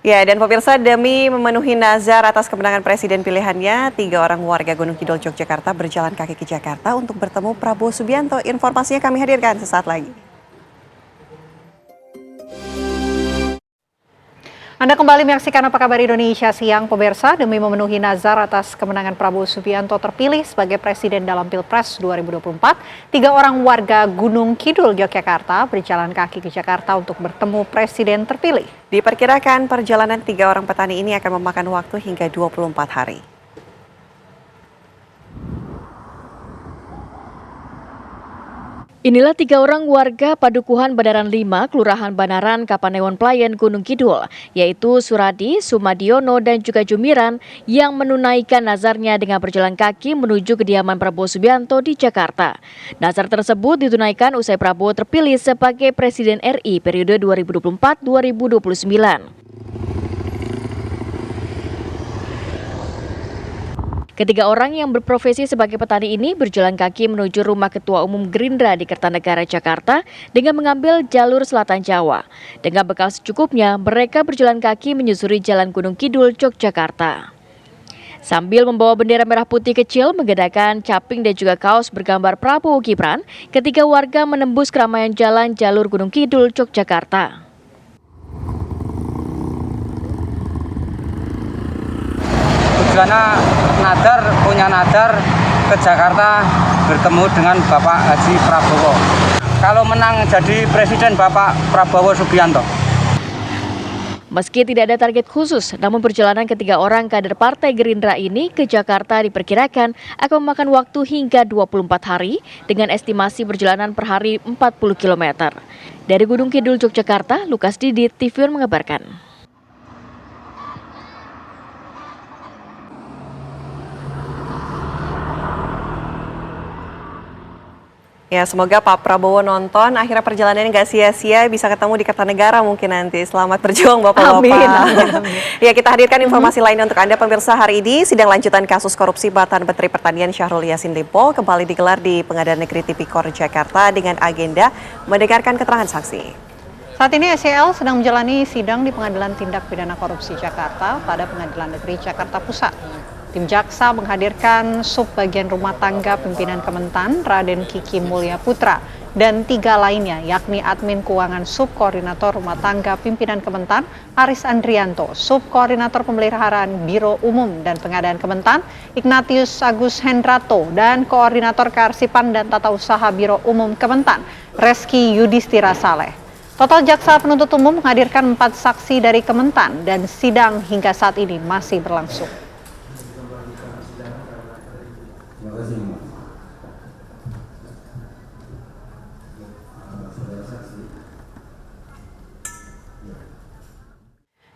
Ya, dan pemirsa, demi memenuhi nazar atas kemenangan presiden pilihannya, 3 orang warga Gunung Kidul, Yogyakarta berjalan kaki ke Jakarta untuk bertemu Prabowo Subianto. Informasinya kami hadirkan sesaat lagi. Anda kembali menyaksikan Apa Kabar Indonesia Siang, pemirsa. Demi memenuhi nazar atas kemenangan Prabowo Subianto terpilih sebagai presiden dalam Pilpres 2024, 3 orang warga Gunung Kidul, Yogyakarta berjalan kaki ke Jakarta untuk bertemu presiden terpilih. Diperkirakan perjalanan 3 orang petani ini akan memakan waktu hingga 24 hari. Inilah 3 orang warga Padukuhan Banaran 5, Kelurahan Banaran, Kapanewon Playan, Gunung Kidul, yaitu Suradi, Sumadiono, dan juga Jumiran yang menunaikan nazarnya dengan berjalan kaki menuju kediaman Prabowo Subianto di Jakarta. Nazar tersebut ditunaikan usai Prabowo terpilih sebagai Presiden RI periode 2024-2029. Ketiga orang yang berprofesi sebagai petani ini berjalan kaki menuju rumah Ketua Umum Gerindra di Kertanegara, Jakarta dengan mengambil jalur selatan Jawa. Dengan bekal secukupnya, mereka berjalan kaki menyusuri Jalan Gunung Kidul, Yogyakarta. Sambil membawa bendera merah putih kecil, menggunakan caping dan juga kaos bergambar Prabowo Gibran, ketiga warga menembus keramaian jalan jalur Gunung Kidul, Yogyakarta. Tujuannya punya nadar ke Jakarta bertemu dengan Bapak Haji Prabowo. Kalau menang jadi presiden Bapak Prabowo Subianto. Meski tidak ada target khusus, namun perjalanan ketiga orang kader Partai Gerindra ini ke Jakarta diperkirakan akan memakan waktu hingga 24 hari dengan estimasi perjalanan per hari 40 km. Dari Gunung Kidul, Yogyakarta, Lukas Didit, TV One mengabarkan. Ya, semoga Pak Prabowo nonton, akhirnya perjalanannya nggak sia-sia, bisa ketemu di Kertanegara mungkin nanti. Selamat berjuang Bapak-Bapak. Amin. Ya, kita hadirkan informasi lainnya untuk Anda pemirsa hari ini. Sidang lanjutan kasus korupsi mantan Menteri Pertanian Syahrul Yassin Limpo kembali digelar di Pengadilan Negeri Tipikor Jakarta dengan agenda mendengarkan keterangan saksi. Saat ini SEL sedang menjalani sidang di Pengadilan Tindak Pidana Korupsi Jakarta pada Pengadilan Negeri Jakarta Pusat. Tim jaksa menghadirkan Subbagian Rumah Tangga Pimpinan Kementan, Raden Kiki Mulya Putra, dan 3 lainnya, yakni Admin Keuangan Subkoordinator Rumah Tangga Pimpinan Kementan, Aris Andrianto, Subkoordinator Pemeliharaan Biro Umum dan Pengadaan Kementan, Ignatius Agus Hendrato, dan Koordinator Kearsipan dan Tata Usaha Biro Umum Kementan, Reski Yudhistira Saleh. Total jaksa penuntut umum menghadirkan 4 saksi dari Kementan dan sidang hingga saat ini masih berlangsung.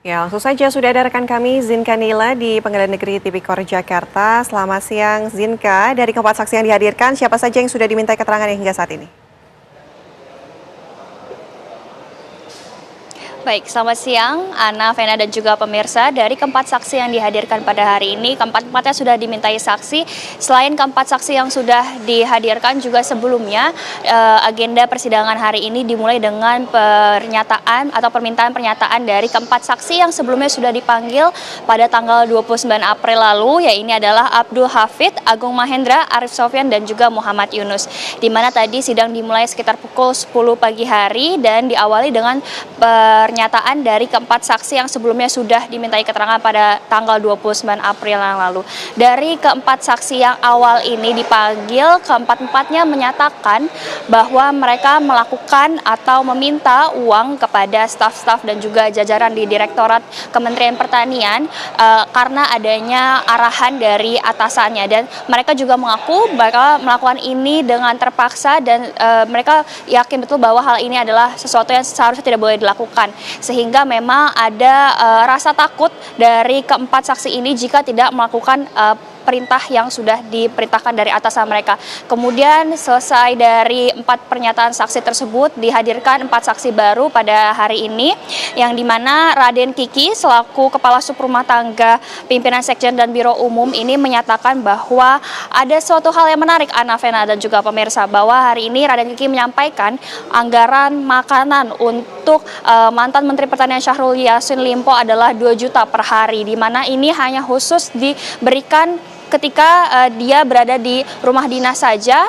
Ya, langsung saja sudah ada rekan kami Zinka Nila di Pengadilan Negeri Tipikor Jakarta. Selamat siang Zinka, dari keempat saksi yang dihadirkan, siapa saja yang sudah dimintai keterangan hingga saat ini? Baik, selamat siang Ana, Vena dan juga pemirsa. Dari keempat saksi yang dihadirkan pada hari ini, keempat-empatnya sudah dimintai saksi. Selain keempat saksi yang sudah dihadirkan, juga sebelumnya agenda persidangan hari ini dimulai dengan pernyataan atau permintaan pernyataan dari keempat saksi yang sebelumnya sudah dipanggil pada tanggal 29 April lalu, yaitu adalah Abdul Hafid, Agung Mahendra, Arif Sofyan dan juga Muhammad Yunus. Di mana tadi sidang dimulai sekitar pukul 10 pagi hari dan diawali dengan pernyataan dari keempat saksi yang sebelumnya sudah dimintai keterangan pada tanggal 29 April yang lalu. Dari keempat saksi yang awal ini dipanggil, keempat-empatnya menyatakan bahwa mereka melakukan atau meminta uang kepada staf-staf dan juga jajaran di Direktorat Kementerian Pertanian karena adanya arahan dari atasannya, dan mereka juga mengaku mereka melakukan ini dengan terpaksa dan mereka yakin betul bahwa hal ini adalah sesuatu yang seharusnya tidak boleh dilakukan. Sehingga memang ada rasa takut dari keempat saksi ini jika tidak melakukan perintah yang sudah diperintahkan dari atasan mereka. Kemudian selesai dari 4 pernyataan saksi tersebut, dihadirkan 4 saksi baru pada hari ini, yang dimana Raden Kiki selaku Kepala Sub Rumah Tangga Pimpinan Sekjen dan Biro Umum ini menyatakan bahwa ada suatu hal yang menarik, Ana, Vena dan juga pemirsa, bahwa hari ini Raden Kiki menyampaikan anggaran makanan untuk mantan Menteri Pertanian Syahrul Yassin Limpo adalah 2 juta per hari, di mana ini hanya khusus diberikan ketika dia berada di rumah dinas saja,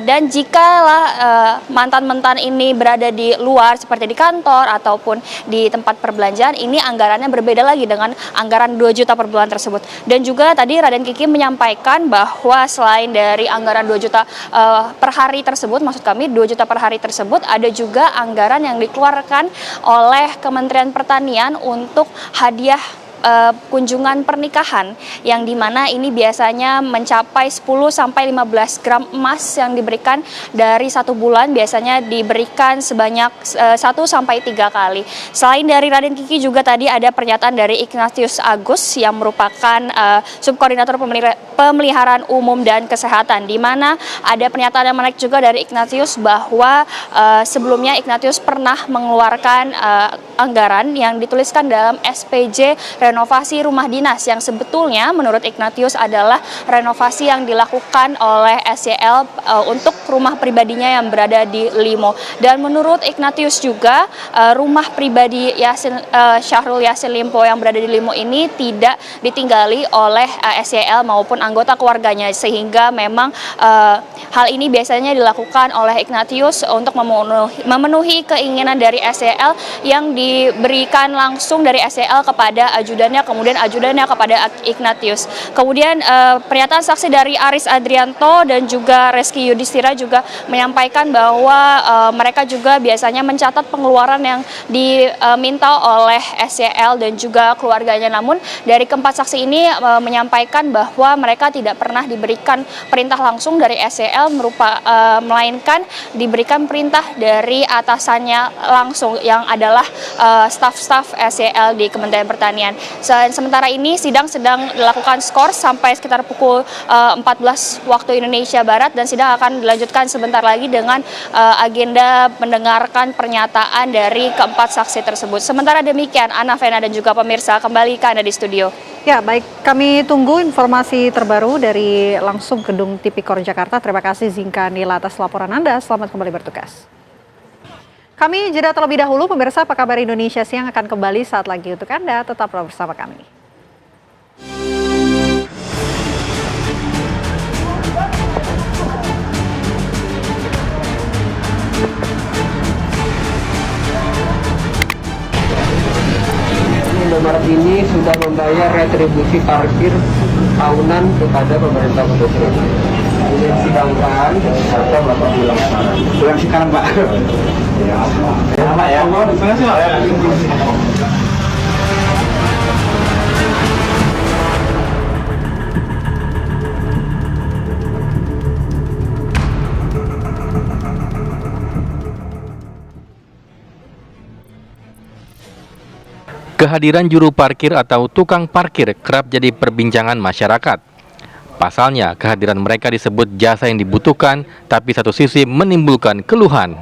dan jikalah mantan-mantan ini berada di luar seperti di kantor ataupun di tempat perbelanjaan, ini anggarannya berbeda lagi dengan anggaran 2 juta per bulan tersebut. Dan juga tadi Raden Kiki menyampaikan bahwa selain dari anggaran 2 juta per hari tersebut, maksud kami 2 juta per hari tersebut, ada juga anggaran yang dikeluarkan oleh Kementerian Pertanian untuk hadiah kunjungan pernikahan, yang dimana ini biasanya mencapai 10 sampai 15 gram emas yang diberikan dari 1 bulan, biasanya diberikan sebanyak 1 sampai 3 kali. Selain dari Raden Kiki, juga tadi ada pernyataan dari Ignatius Agus yang merupakan Subkoordinator Pemeliharaan Umum dan Kesehatan, di mana ada pernyataan yang menarik juga dari Ignatius bahwa sebelumnya Ignatius pernah mengeluarkan anggaran yang dituliskan dalam SPJ renovasi rumah dinas, yang sebetulnya menurut Ignatius adalah renovasi yang dilakukan oleh SYL untuk rumah pribadinya yang berada di Limo. Dan menurut Ignatius juga rumah pribadi Syahrul Yassin Limpo yang berada di Limo ini tidak ditinggali oleh SYL maupun anggota keluarganya, sehingga memang hal ini biasanya dilakukan oleh Ignatius untuk memenuhi keinginan dari SYL yang diberikan langsung dari SYL kepada ajudannya, kemudian ajudannya kepada Ignatius. Kemudian pernyataan saksi dari Aris Andrianto dan juga Reski Yudhistira juga menyampaikan bahwa mereka juga biasanya mencatat pengeluaran yang diminta oleh SYL dan juga keluarganya. Namun dari keempat saksi ini menyampaikan bahwa mereka tidak pernah diberikan perintah langsung dari SYL, melainkan diberikan perintah dari atasannya langsung, yang adalah staf-staf SYL di Kementerian Pertanian. Sementara ini sidang sedang dilakukan skor sampai sekitar pukul 14 waktu Indonesia Barat, dan sidang akan dilanjutkan sebentar lagi dengan agenda mendengarkan pernyataan dari keempat saksi tersebut. Sementara demikian, Ana, Vena, dan juga pemirsa, kembali ke Anda di studio. Ya, baik. Kami tunggu informasi terbaru dari langsung Gedung Tipikor Jakarta. Terima kasih Zinka Nila atas laporan Anda. Selamat kembali bertugas. Kami jeda terlebih dahulu. Pemirsa, Apa Kabar Indonesia Siang akan kembali saat lagi untuk Anda. Tetaplah bersama kami. Indomaret ini sudah membayar retribusi parkir tahunan kepada pemerintah Kota Surabaya. Ini sidangkan atau Bapak pulang sekarang Pak. Ya Pak ya. Terima kasih Pak. Kehadiran juru parkir atau tukang parkir kerap jadi perbincangan masyarakat. Pasalnya, kehadiran mereka disebut jasa yang dibutuhkan, tapi satu sisi menimbulkan keluhan.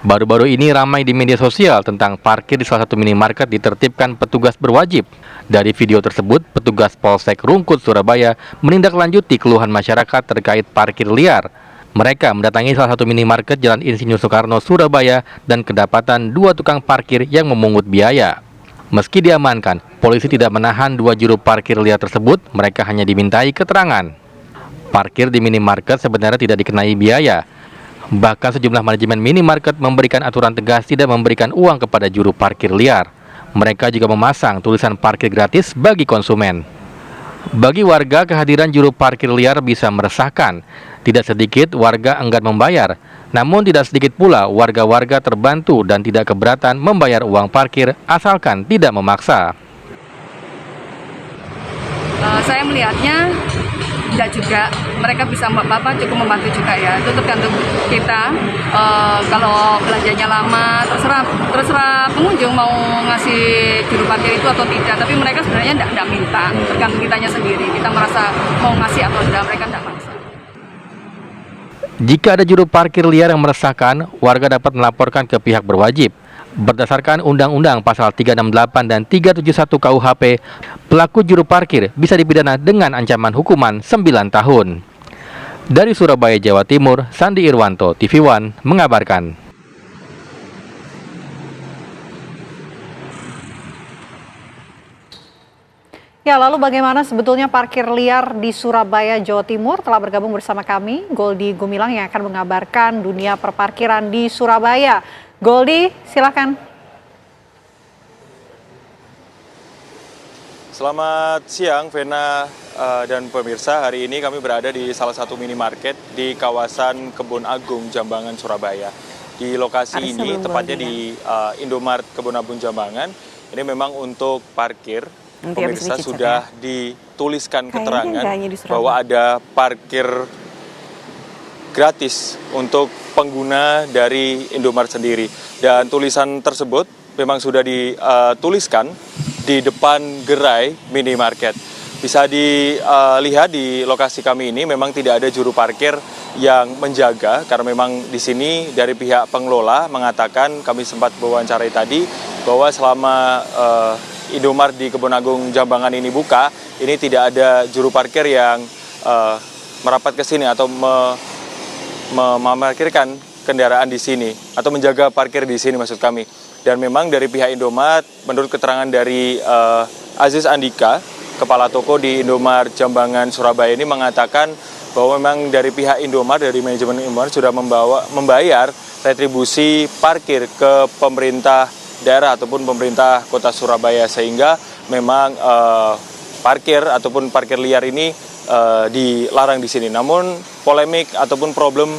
Baru-baru ini ramai di media sosial tentang parkir di salah satu minimarket ditertibkan petugas berwajib. Dari video tersebut, petugas Polsek Rungkut, Surabaya menindaklanjuti keluhan masyarakat terkait parkir liar. Mereka mendatangi salah satu minimarket Jalan Insinyur Soekarno, Surabaya, dan kedapatan 2 tukang parkir yang memungut biaya. Meski diamankan, polisi tidak menahan 2 juru parkir liar tersebut, mereka hanya dimintai keterangan. Parkir di minimarket sebenarnya tidak dikenai biaya. Bahkan sejumlah manajemen minimarket memberikan aturan tegas tidak memberikan uang kepada juru parkir liar. Mereka juga memasang tulisan parkir gratis bagi konsumen. Bagi warga, kehadiran juru parkir liar bisa meresahkan. Tidak sedikit warga enggan membayar, namun tidak sedikit pula warga-warga terbantu dan tidak keberatan membayar uang parkir asalkan tidak memaksa. Saya melihatnya tidak juga, mereka bisa cukup membantu juga ya. Itu tergantung kita. Kalau belanjanya lama, terserah pengunjung mau ngasih juru parkir itu atau tidak. Tapi mereka sebenarnya tidak minta, tergantung kitanya sendiri. Kita merasa mau ngasih atau tidak, mereka tidak maksa. Jika ada juru parkir liar yang meresahkan, warga dapat melaporkan ke pihak berwajib. Berdasarkan Undang-Undang Pasal 368 dan 371 KUHP, pelaku juru parkir bisa dipidana dengan ancaman hukuman 9 tahun. Dari Surabaya, Jawa Timur, Sandi Irwanto, TV One, mengabarkan. Ya, lalu bagaimana sebetulnya parkir liar di Surabaya, Jawa Timur? Telah bergabung bersama kami Goldi Gumilang yang akan mengabarkan dunia perparkiran di Surabaya. Goldi, silakan. Selamat siang, Vena dan pemirsa. Hari ini kami berada di salah satu minimarket di kawasan Kebun Agung, Jambangan, Surabaya. Di lokasi ini, tepatnya di Indomaret Kebun Agung, Jambangan, ini memang untuk parkir. Pemirsa sudah dituliskan keterangan bahwa ada parkir gratis untuk pengguna dari Indomaret sendiri. Dan tulisan tersebut memang sudah dituliskan di depan gerai minimarket. Bisa dilihat di lokasi kami ini memang tidak ada juru parkir yang menjaga, karena memang di sini dari pihak pengelola mengatakan, kami sempat wawancarai tadi, bahwa selama Indomaret di Kebun Agung Jambangan ini buka, ini tidak ada juru parkir yang merapat ke sini atau memarkirkan kendaraan di sini atau menjaga parkir di sini maksud kami. Dan memang dari pihak Indomaret, menurut keterangan dari Aziz Andika, kepala toko di Indomaret Jambangan Surabaya ini mengatakan bahwa memang dari pihak Indomaret, dari manajemen Indomaret sudah membayar retribusi parkir ke pemerintah daerah ataupun pemerintah kota Surabaya, sehingga memang parkir ataupun parkir liar ini dilarang di sini. Namun polemik ataupun problem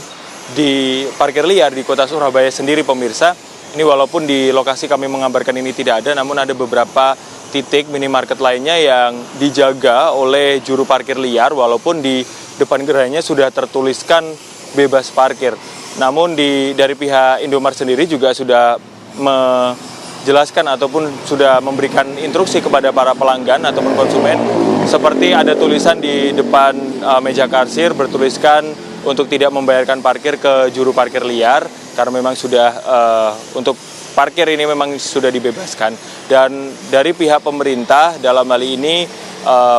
di parkir liar di kota Surabaya sendiri, pemirsa, ini walaupun di lokasi kami mengabarkan ini tidak ada, namun ada beberapa titik minimarket lainnya yang dijaga oleh juru parkir liar, walaupun di depan gerainya sudah tertuliskan bebas parkir. Namun dari pihak Indomaret sendiri juga sudah jelaskan ataupun sudah memberikan instruksi kepada para pelanggan ataupun konsumen, seperti ada tulisan di depan meja kasir bertuliskan untuk tidak membayarkan parkir ke juru parkir liar, karena memang sudah untuk parkir ini memang sudah dibebaskan. Dan dari pihak pemerintah dalam hal ini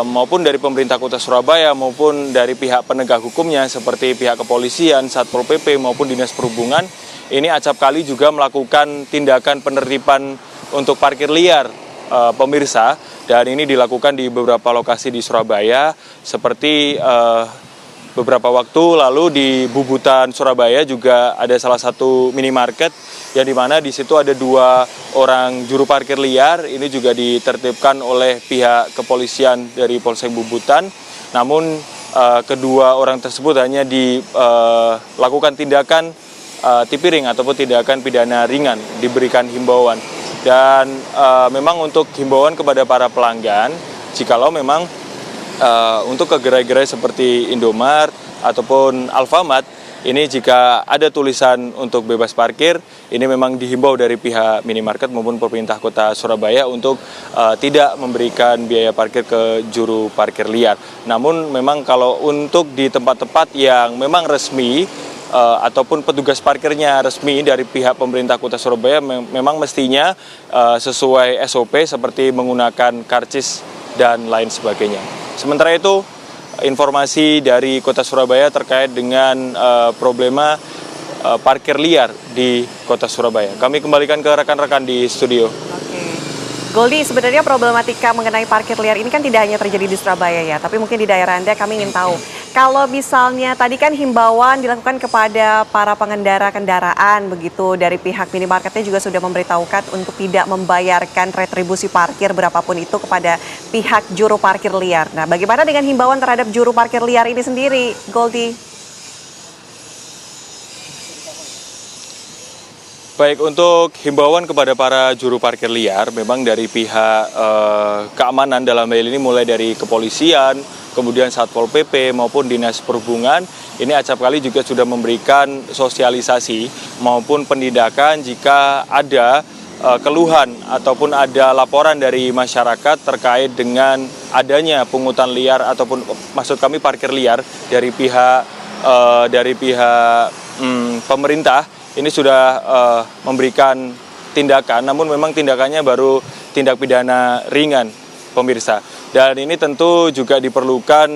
maupun dari pemerintah Kota Surabaya maupun dari pihak penegak hukumnya seperti pihak kepolisian, Satpol PP maupun Dinas Perhubungan, ini acap kali juga melakukan tindakan penertiban untuk parkir liar pemirsa, dan ini dilakukan di beberapa lokasi di Surabaya seperti beberapa waktu lalu di Bubutan Surabaya juga ada salah satu minimarket yang dimana di situ ada 2 orang juru parkir liar, ini juga ditertibkan oleh pihak kepolisian dari Polsek Bubutan. Namun kedua orang tersebut hanya dilakukan tindakan tipiring ataupun tindakan pidana ringan, diberikan himbauan. Dan memang untuk himbauan kepada para pelanggan, jikalau memang untuk ke gerai-gerai seperti Indomaret ataupun Alfamart, ini jika ada tulisan untuk bebas parkir, ini memang dihimbau dari pihak minimarket maupun pemerintah Kota Surabaya untuk tidak memberikan biaya parkir ke juru parkir liar. Namun memang kalau untuk di tempat-tempat yang memang resmi ataupun petugas parkirnya resmi dari pihak pemerintah Kota Surabaya, memang mestinya sesuai SOP seperti menggunakan karcis dan lain sebagainya. Sementara itu, informasi dari Kota Surabaya terkait dengan problema parkir liar di Kota Surabaya. Kami kembalikan ke rekan-rekan di studio. Goldi, sebenarnya problematika mengenai parkir liar ini kan tidak hanya terjadi di Surabaya ya, tapi mungkin di daerah Anda kami ingin tahu. Kalau misalnya tadi kan himbauan dilakukan kepada para pengendara kendaraan begitu, dari pihak minimarketnya juga sudah memberitahukan untuk tidak membayarkan retribusi parkir berapapun itu kepada pihak juru parkir liar. Nah, bagaimana dengan himbauan terhadap juru parkir liar ini sendiri, Goldi? Baik, untuk himbauan kepada para juru parkir liar, memang dari pihak keamanan dalam hal ini mulai dari kepolisian, kemudian Satpol PP maupun Dinas Perhubungan, ini acap kali juga sudah memberikan sosialisasi maupun penindakan jika ada keluhan ataupun ada laporan dari masyarakat terkait dengan adanya pungutan liar ataupun maksud kami parkir liar dari pihak pemerintah. Ini sudah memberikan tindakan, namun memang tindakannya baru tindak pidana ringan, pemirsa. Dan ini tentu juga diperlukan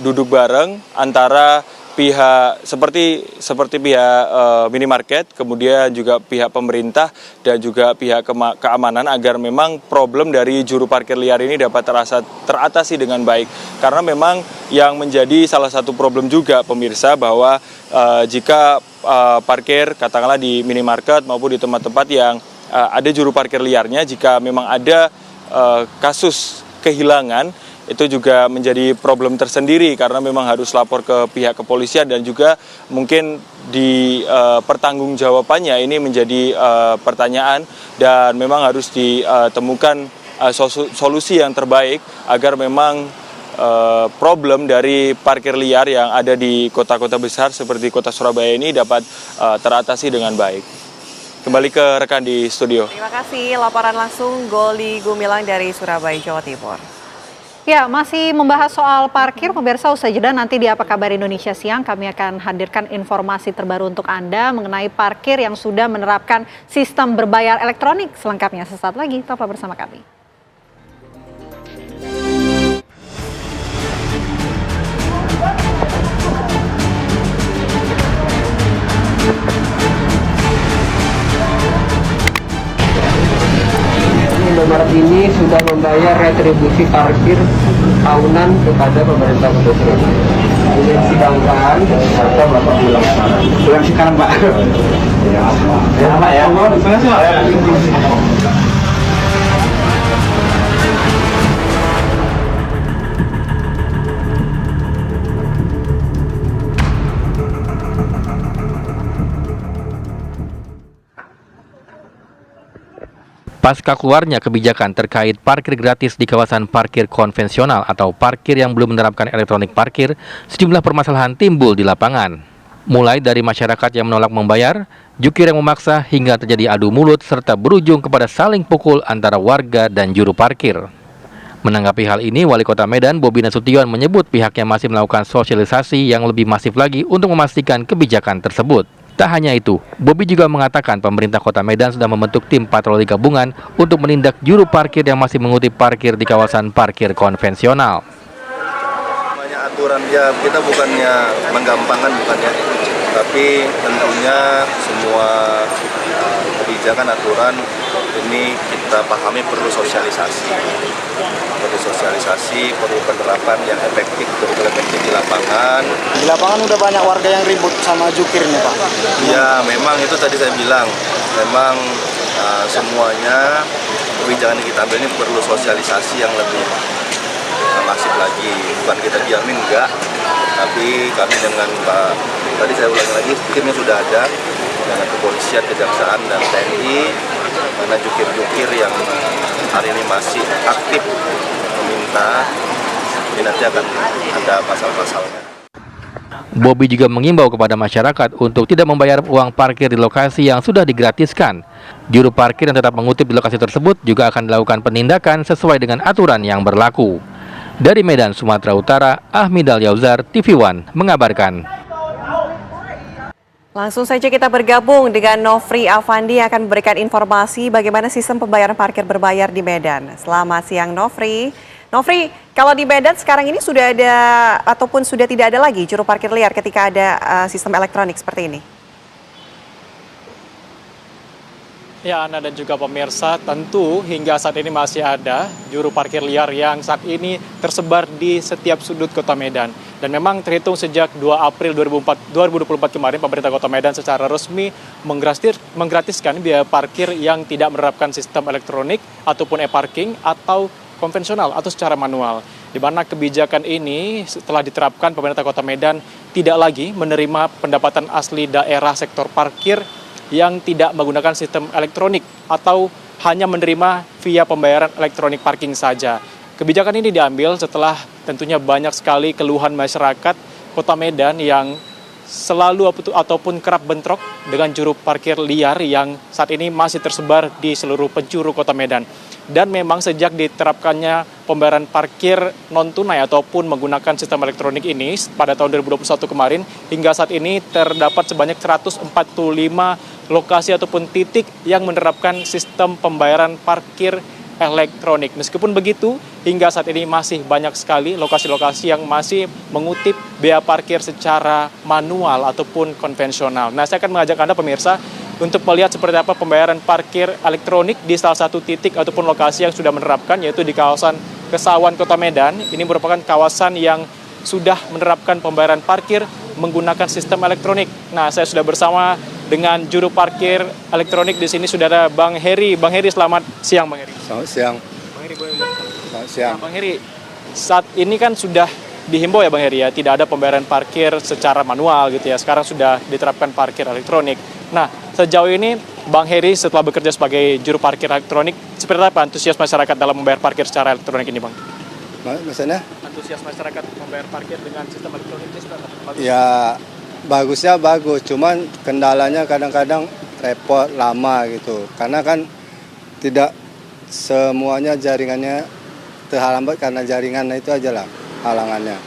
duduk bareng antara pihak seperti pihak minimarket, kemudian juga pihak pemerintah dan juga pihak keamanan agar memang problem dari juru parkir liar ini dapat teratasi dengan baik. Karena memang yang menjadi salah satu problem juga, pemirsa, bahwa jika parkir katakanlah di minimarket maupun di tempat-tempat yang ada juru parkir liarnya, jika memang ada kasus kehilangan, itu juga menjadi problem tersendiri karena memang harus lapor ke pihak kepolisian dan juga mungkin di pertanggungjawabannya ini menjadi pertanyaan dan memang harus ditemukan solusi yang terbaik agar memang problem dari parkir liar yang ada di kota-kota besar seperti Kota Surabaya ini dapat teratasi dengan baik. Kembali ke rekan di studio. Terima kasih, laporan langsung Goldi Gumilang dari Surabaya, Jawa Timur. Ya, masih membahas soal parkir, pemirsa, usai jeda nanti di Apa Kabar Indonesia Siang kami akan hadirkan informasi terbaru untuk Anda mengenai parkir yang sudah menerapkan sistem berbayar elektronik. Selengkapnya sesaat lagi, tetaplah bersama kami. Indomaret ini sudah membayar retribusi parkir tahunan kepada pemerintah Kota Surabaya. Ini disidangkan atau Bapak pulang sekarang. Pulang sekarang, Pak. Ya, Pak ya. Pasca keluarnya kebijakan terkait parkir gratis di kawasan parkir konvensional atau parkir yang belum menerapkan elektronik parkir, sejumlah permasalahan timbul di lapangan. Mulai dari masyarakat yang menolak membayar, jukir yang memaksa hingga terjadi adu mulut serta berujung kepada saling pukul antara warga dan juru parkir. Menanggapi hal ini, Wali Kota Medan Bobi Nasution menyebut pihaknya masih melakukan sosialisasi yang lebih masif lagi untuk memastikan kebijakan tersebut. Tak hanya itu, Bobi juga mengatakan pemerintah Kota Medan sudah membentuk tim patroli gabungan untuk menindak juru parkir yang masih mengutip parkir di kawasan parkir konvensional. Banyak aturan ya, kita bukannya menggampangkan bukannya, tapi tentunya semua kebijakan aturan ini kita pahami perlu sosialisasi, perlu penerapan yang efektif, betul efektif di lapangan. Di lapangan udah banyak warga yang ribut sama jukirnya, Pak. Ya, memang itu tadi saya bilang, memang semuanya kebijakan yang kita ambil ini perlu sosialisasi yang lebih masif lagi. Bukan kita diamin, enggak, tapi kami dengan Pak, tadi saya ulangi lagi, timnya sudah ada, dengan kepolisian, kejaksaan, dan TNI, mana jukir-jukir yang hari ini masih aktif meminta, ini nanti akan ada pasal-pasalnya. Bobi juga mengimbau kepada masyarakat untuk tidak membayar uang parkir di lokasi yang sudah digratiskan. Juru parkir yang tetap mengutip di lokasi tersebut juga akan dilakukan penindakan sesuai dengan aturan yang berlaku. Dari Medan, Sumatera Utara, Ahmidal Yauzar, TV One mengabarkan. Langsung saja kita bergabung dengan Nofri Afandi yang akan memberikan informasi bagaimana sistem pembayaran parkir berbayar di Medan. Selamat siang Nofri. Nofri, kalau di Medan sekarang ini sudah ada ataupun sudah tidak ada lagi juru parkir liar ketika ada sistem elektronik seperti ini? Ya, Ana dan juga pemirsa, tentu hingga saat ini masih ada juru parkir liar yang saat ini tersebar di setiap sudut Kota Medan. Dan memang terhitung sejak 2 April 2024 kemarin, pemerintah Kota Medan secara resmi menggratiskan biaya parkir yang tidak menerapkan sistem elektronik ataupun e-parking atau konvensional atau secara manual. Di mana kebijakan ini setelah diterapkan, pemerintah Kota Medan tidak lagi menerima pendapatan asli daerah sektor parkir yang tidak menggunakan sistem elektronik atau hanya menerima via pembayaran elektronik parking saja. Kebijakan ini diambil setelah tentunya banyak sekali keluhan masyarakat Kota Medan yang selalu ataupun kerap bentrok dengan juru parkir liar yang saat ini masih tersebar di seluruh penjuru Kota Medan. Dan memang sejak diterapkannya pembayaran parkir non-tunai ataupun menggunakan sistem elektronik ini pada tahun 2021 kemarin, hingga saat ini terdapat sebanyak 145 lokasi ataupun titik yang menerapkan sistem pembayaran parkir elektronik. Meskipun begitu, hingga saat ini masih banyak sekali lokasi-lokasi yang masih mengutip biaya parkir secara manual ataupun konvensional. Nah, saya akan mengajak Anda pemirsa untuk melihat seperti apa pembayaran parkir elektronik di salah satu titik ataupun lokasi yang sudah menerapkan, yaitu di kawasan Kesawan, Kota Medan. Ini merupakan kawasan yang sudah menerapkan pembayaran parkir menggunakan sistem elektronik. Nah, saya sudah bersama dengan juru parkir elektronik di sini, sudah ada Bang Heri. Bang Heri, selamat siang Bang Heri. Selamat siang. Bang Heri, boleh lihat? Selamat siang. Nah, Bang Heri, saat ini kan sudah dihimbau ya Bang Heri ya, tidak ada pembayaran parkir secara manual gitu ya. Sekarang sudah diterapkan parkir elektronik. Nah, sejauh ini Bang Heri setelah bekerja sebagai juru parkir elektronik, seperti apa antusias masyarakat dalam membayar parkir secara elektronik ini Bang? Maksudnya? Antusias masyarakat membayar parkir dengan sistem elektronik ini seperti apa? Ya, bagusnya bagus, cuman kendalanya kadang-kadang repot, lama gitu. Karena kan tidak semuanya jaringannya terhambat karena jaringan itu aja lah halangannya.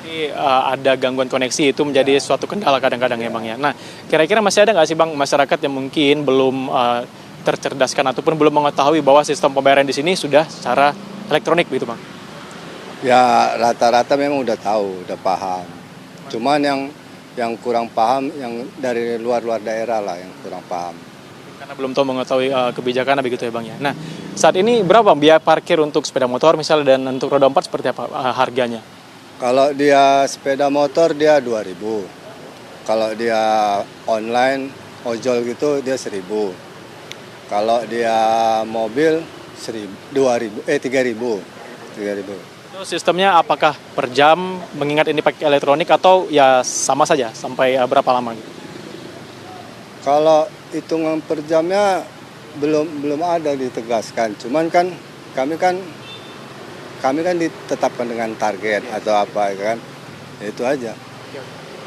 Jadi ada gangguan koneksi, itu menjadi suatu kendala kadang-kadang ya Bang ya. Nah, kira-kira masih ada nggak sih Bang masyarakat yang mungkin belum tercerdaskan ataupun belum mengetahui bahwa sistem pembayaran di sini sudah secara elektronik begitu Bang? Ya, rata-rata memang udah tahu, udah paham. Cuman yang kurang paham yang dari luar daerah lah yang kurang paham. Karena belum tahu mengetahui kebijakan begitu ya Bang ya. Nah, saat ini berapa biaya parkir untuk sepeda motor misalnya dan untuk roda 4 seperti apa harganya? Kalau dia sepeda motor dia 2.000. Kalau dia online ojol gitu dia 1.000. Kalau dia mobil 3.000. Itu sistemnya apakah per jam mengingat ini pakai elektronik atau ya sama saja sampai berapa lama gitu? Kalau hitungan per jamnya belum ada ditegaskan. Cuman kan kami kan ditetapkan dengan target atau apa kan. Ya itu aja.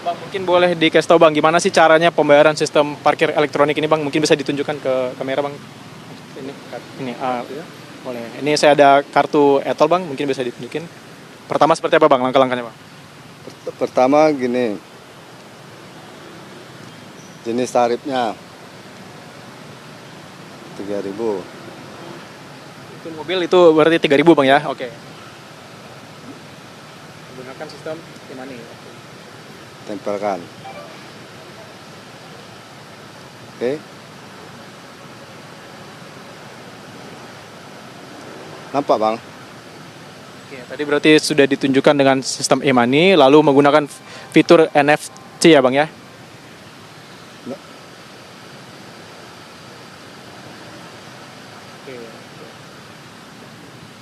Bang, mungkin boleh dikasih tahu Bang, gimana sih caranya pembayaran sistem parkir elektronik ini Bang? Mungkin bisa ditunjukkan ke kamera Bang. Ini boleh. Ini saya ada kartu e-tol Bang, mungkin bisa ditunjukin. Pertama seperti apa Bang, langkah-langkahnya Bang? Pertama gini, jenis tarifnya 3.000. Itu mobil itu berarti 3.000 Bang ya? Oke. Menggunakan sistem e-money. Tempelkan. Oke. Nampak Bang? Oke, tadi berarti sudah ditunjukkan dengan sistem e-money, lalu menggunakan fitur NFC ya Bang ya?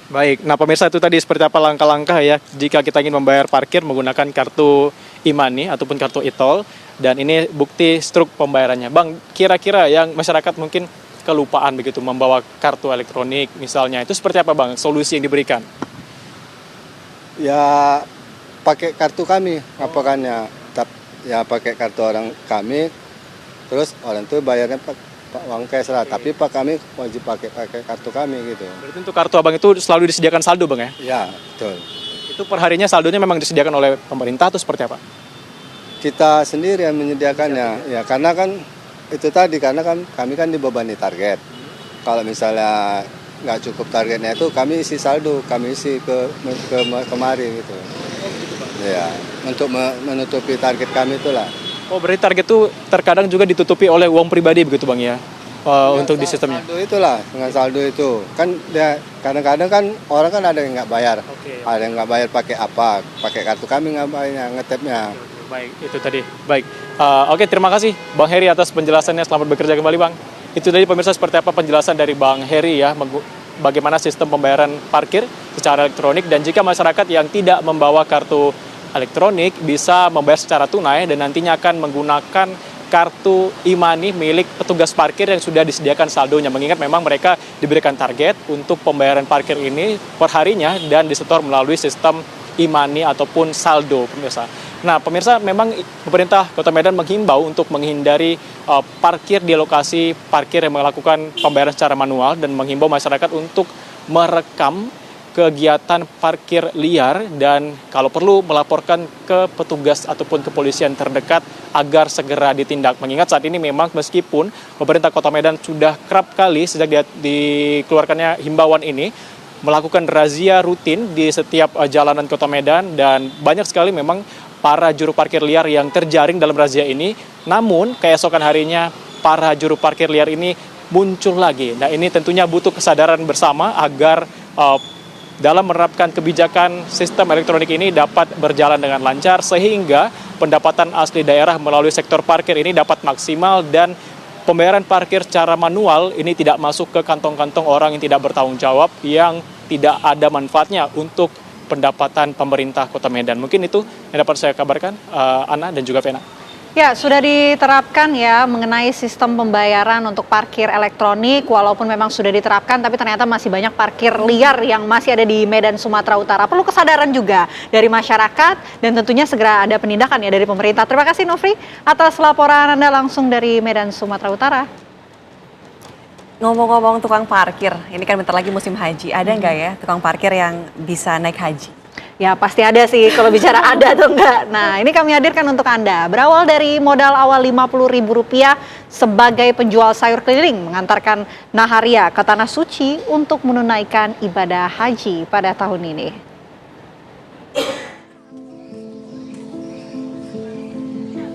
Baik, nah pemirsa itu tadi seperti apa langkah-langkah ya jika kita ingin membayar parkir menggunakan kartu e-money ataupun kartu e-tol, dan ini bukti struk pembayarannya. Bang, kira-kira yang masyarakat mungkin kelupaan begitu membawa kartu elektronik misalnya, itu seperti apa Bang solusi yang diberikan? Ya pakai kartu kami apakannya, ya pakai kartu orang kami, terus orang itu bayarnya uang cash lah, tapi kami wajib pakai kartu kami gitu. Berarti untuk kartu Abang itu selalu disediakan saldo Bang ya? Ya, betul. Itu perharinya saldonya memang disediakan oleh pemerintah atau seperti apa? Kita sendiri yang menyediakannya, ya karena kan itu tadi, karena kan kami kan dibebani target. Kalau misalnya nggak cukup targetnya itu kami isi saldo, kami isi kemari gitu. Ya, untuk menutupi target kami itulah. Oh, berarti target itu terkadang juga ditutupi oleh uang pribadi begitu Bang ya? Untuk di sistemnya? Saldo itulah, dengan saldo itu. Kan ya, kadang-kadang kan orang kan ada yang nggak bayar. Ada yang nggak bayar pakai apa, pakai kartu kami nggak bayarnya, ngetapnya. Baik, itu tadi. Baik, oke, terima kasih Bang Heri atas penjelasannya, selamat bekerja kembali Bang. Itu tadi pemirsa seperti apa penjelasan dari Bang Heri ya, bagaimana sistem pembayaran parkir secara elektronik, dan jika masyarakat yang tidak membawa kartu elektronik bisa membayar secara tunai dan nantinya akan menggunakan kartu e-money milik petugas parkir yang sudah disediakan saldonya. Mengingat memang mereka diberikan target untuk pembayaran parkir ini per harinya dan disetor melalui sistem e-money ataupun saldo pemirsa. Nah pemirsa, memang pemerintah Kota Medan menghimbau untuk menghindari parkir di lokasi parkir yang melakukan pembayaran secara manual, dan menghimbau masyarakat untuk merekam kegiatan parkir liar dan kalau perlu melaporkan ke petugas ataupun kepolisian terdekat agar segera ditindak. Mengingat saat ini memang meskipun pemerintah Kota Medan sudah kerap kali sejak dikeluarkannya himbauan ini melakukan razia rutin di setiap jalanan Kota Medan, dan banyak sekali memang para juru parkir liar yang terjaring dalam razia ini, namun keesokan harinya para juru parkir liar ini muncul lagi. Nah ini tentunya butuh kesadaran bersama agar dalam menerapkan kebijakan sistem elektronik ini dapat berjalan dengan lancar, sehingga pendapatan asli daerah melalui sektor parkir ini dapat maksimal, dan pembayaran parkir secara manual ini tidak masuk ke kantong-kantong orang yang tidak bertanggung jawab, yang tidak ada manfaatnya untuk pendapatan pemerintah Kota Medan. Mungkin itu yang dapat saya kabarkan, Ana dan juga Vena. Ya, sudah diterapkan ya mengenai sistem pembayaran untuk parkir elektronik, walaupun memang sudah diterapkan, tapi ternyata masih banyak parkir liar yang masih ada di Medan, Sumatera Utara. Perlu kesadaran juga dari masyarakat, dan tentunya segera ada penindakan ya dari pemerintah. Terima kasih Nofri atas laporan Anda langsung dari Medan, Sumatera Utara. Ngomong-ngomong tukang parkir, ini kan bentar lagi musim haji. Ada nggak ya tukang parkir yang bisa naik haji? Ya pasti ada sih kalau bicara ada atau enggak. Nah ini kami hadirkan untuk Anda. Berawal dari modal awal Rp50.000 sebagai penjual sayur keliling mengantarkan Naharia ke Tanah Suci untuk menunaikan ibadah haji pada tahun ini.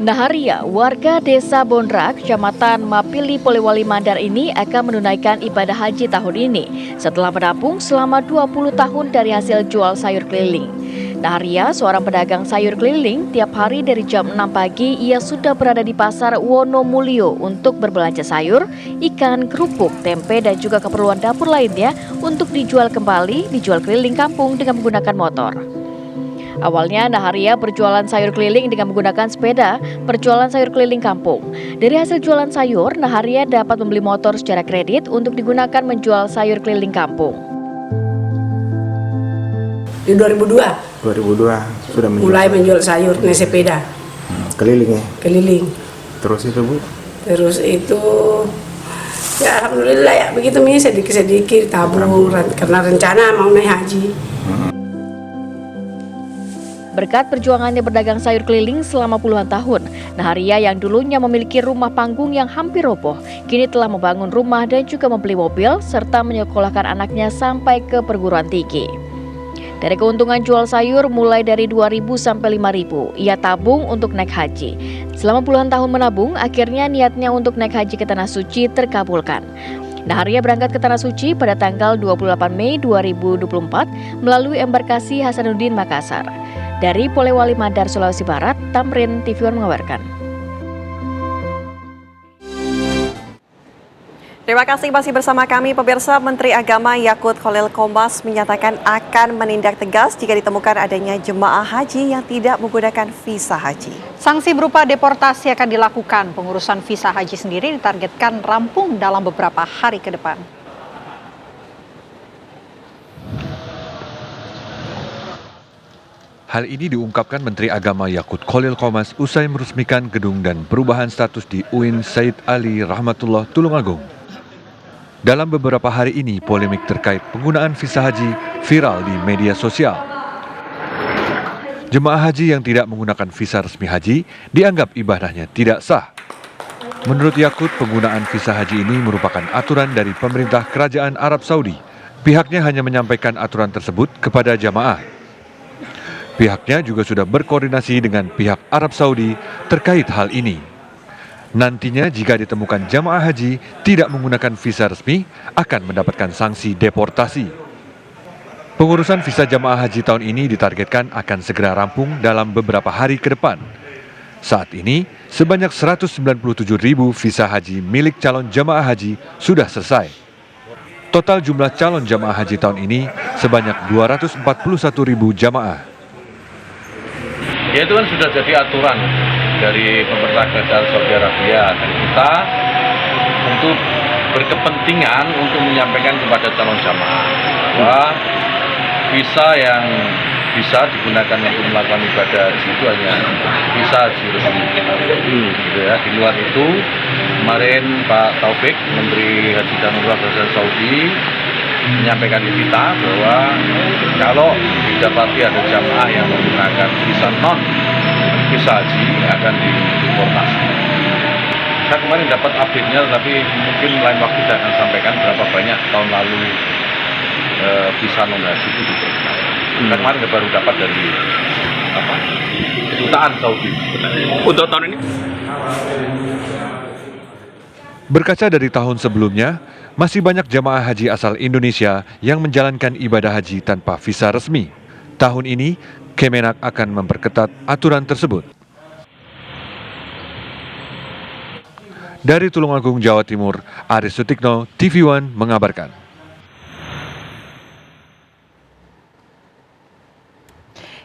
Naharia, warga desa Bondra, Kecamatan Mapili, Polewali Mandar ini akan menunaikan ibadah haji tahun ini setelah menabung selama 20 tahun dari hasil jual sayur keliling. Naharia, seorang pedagang sayur keliling, tiap hari dari jam 6 pagi ia sudah berada di pasar Wonomulyo untuk berbelanja sayur, ikan, kerupuk, tempe, dan juga keperluan dapur lainnya untuk dijual keliling kampung dengan menggunakan motor. Awalnya Naharia berjualan sayur keliling dengan menggunakan sepeda, perjualan sayur keliling kampung. Dari hasil jualan sayur, Naharia dapat membeli motor secara kredit untuk digunakan menjual sayur keliling kampung. Di 2002 sudah mulai menjual sayur naik sepeda. Keliling ya? Keliling. Terus itu Bu? Terus itu ya alhamdulillah ya begitu Mi, sedikit-sedikit tabur karena rencana mau naik haji. Berkat perjuangannya berdagang sayur keliling selama puluhan tahun, Naharia yang dulunya memiliki rumah panggung yang hampir roboh, kini telah membangun rumah dan juga membeli mobil serta menyekolahkan anaknya sampai ke perguruan tinggi. Dari keuntungan jual sayur mulai dari 2.000 sampai 5.000, ia tabung untuk naik haji. Selama puluhan tahun menabung, akhirnya niatnya untuk naik haji ke Tanah Suci terkabulkan. Naharia berangkat ke Tanah Suci pada tanggal 28 Mei 2024 melalui embarkasi Hasanuddin Makassar. Dari Polewali Mandar, Sulawesi Barat, Tamrin TV One mengabarkan. Terima kasih masih bersama kami pemirsa. Menteri Agama Yakut Khalil Qomas menyatakan akan menindak tegas jika ditemukan adanya jemaah haji yang tidak menggunakan visa haji. Sanksi berupa deportasi akan dilakukan. Pengurusan visa haji sendiri ditargetkan rampung dalam beberapa hari ke depan. Hal ini diungkapkan Menteri Agama Yakut Khalil Qomas usai meresmikan gedung dan perubahan status di UIN Said Ali Rahmatullah Tulungagung. Dalam beberapa hari ini, polemik terkait penggunaan visa haji viral di media sosial. Jemaah haji yang tidak menggunakan visa resmi haji dianggap ibadahnya tidak sah. Menurut Yakut, penggunaan visa haji ini merupakan aturan dari pemerintah Kerajaan Arab Saudi. Pihaknya hanya menyampaikan aturan tersebut kepada jamaah. Pihaknya juga sudah berkoordinasi dengan pihak Arab Saudi terkait hal ini. Nantinya jika ditemukan jamaah haji tidak menggunakan visa resmi akan mendapatkan sanksi deportasi. Pengurusan visa jamaah haji tahun ini ditargetkan akan segera rampung dalam beberapa hari ke depan. Saat ini sebanyak 197.000 visa haji milik calon jamaah haji sudah selesai. Total jumlah calon jamaah haji tahun ini sebanyak 241.000 jamaah. Ya itu kan sudah jadi aturan dari pemerintah Kerajaan Saudi Arabia dan kita tentu berkepentingan untuk menyampaikan kepada calon jamaah bahwa visa yang bisa digunakan untuk melakukan ibadah haji itu hanya visa haji resmi. Gitu ya. Di luar itu kemarin Pak Taufik Menteri Haji dan Umrah Kerajaan Saudi menyampaikan di kita bahwa kalau didapati ada jamaah yang menggunakan visa non visa haji akan dideportasi. Saya kemarin dapat update-nya, tapi mungkin lain waktu saya akan sampaikan berapa banyak tahun lalu visa non haji itu dideportasi. Saya kemarin baru dapat dari kedutaan Saudi. Untuk tahun ini. Berkaca dari tahun sebelumnya, masih banyak jamaah haji asal Indonesia yang menjalankan ibadah haji tanpa visa resmi. Tahun ini, Kemenak akan memperketat aturan tersebut. Dari Tulungagung, Jawa Timur, Aris Sutikno, TV One mengabarkan.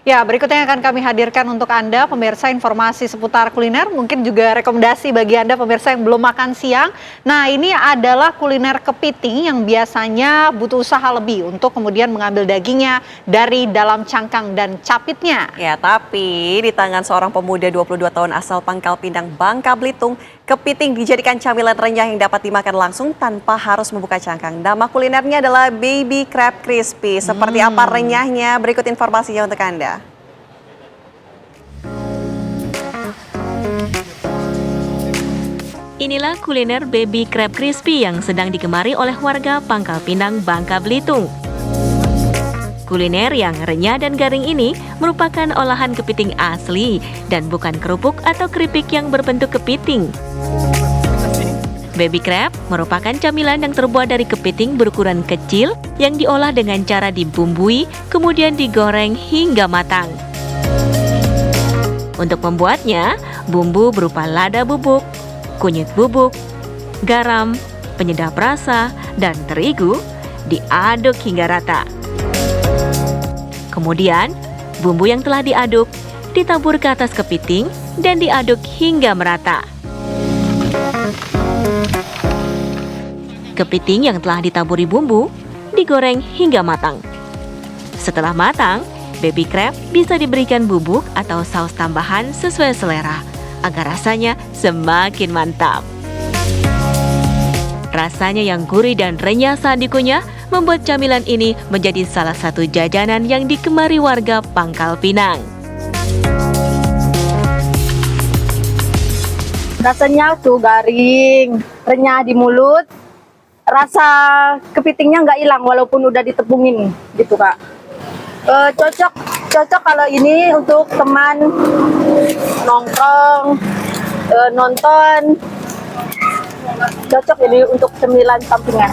Ya, berikutnya yang akan kami hadirkan untuk Anda, pemirsa, informasi seputar kuliner, mungkin juga rekomendasi bagi Anda pemirsa yang belum makan siang. Nah, ini adalah kuliner kepiting yang biasanya butuh usaha lebih untuk kemudian mengambil dagingnya dari dalam cangkang dan capitnya. Ya, tapi di tangan seorang pemuda 22 tahun asal Pangkal Pinang, Bangka Belitung, kepiting dijadikan camilan renyah yang dapat dimakan langsung tanpa harus membuka cangkang. Nama kulinernya adalah Baby Crab Crispy. Seperti apa renyahnya? Berikut informasinya untuk Anda. Inilah kuliner Baby Crab Crispy yang sedang digemari oleh warga Pangkal Pinang, Bangka Belitung. Kuliner yang renyah dan garing ini merupakan olahan kepiting asli dan bukan kerupuk atau keripik yang berbentuk kepiting. Baby crab merupakan camilan yang terbuat dari kepiting berukuran kecil yang diolah dengan cara dibumbui, kemudian digoreng hingga matang. Untuk membuatnya, bumbu berupa lada bubuk, kunyit bubuk, garam, penyedap rasa, dan terigu diaduk hingga rata. Kemudian, bumbu yang telah diaduk ditabur ke atas kepiting dan diaduk hingga merata. Kepiting yang telah ditaburi bumbu digoreng hingga matang. Setelah matang, baby crab bisa diberikan bubuk atau saus tambahan sesuai selera. agar rasanya semakin mantap. Rasanya yang gurih dan renyah saat dikunyah membuat camilan ini menjadi salah satu jajanan yang digemari warga Pangkal Pinang. Rasanya tuh garing, renyah di mulut, rasa kepitingnya nggak hilang walaupun udah ditepungin gitu Kak. Cocok kalau ini untuk teman nongkrong, nonton. Cocok ini untuk cemilan sampingan.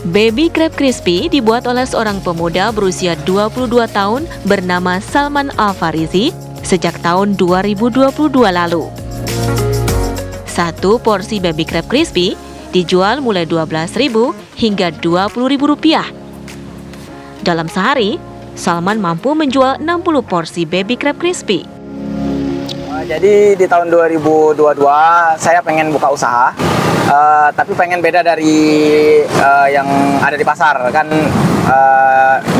Baby Crab Crispy dibuat oleh seorang pemuda berusia 22 tahun bernama Salman Al-Farizi sejak tahun 2022 lalu. Satu porsi Baby Crab Crispy dijual mulai Rp12.000 hingga Rp20.000. Dalam sehari, Salman mampu menjual 60 porsi Baby Crab Crispy. Jadi di tahun 2022 saya pengen buka usaha, tapi pengen beda dari yang ada di pasar kan,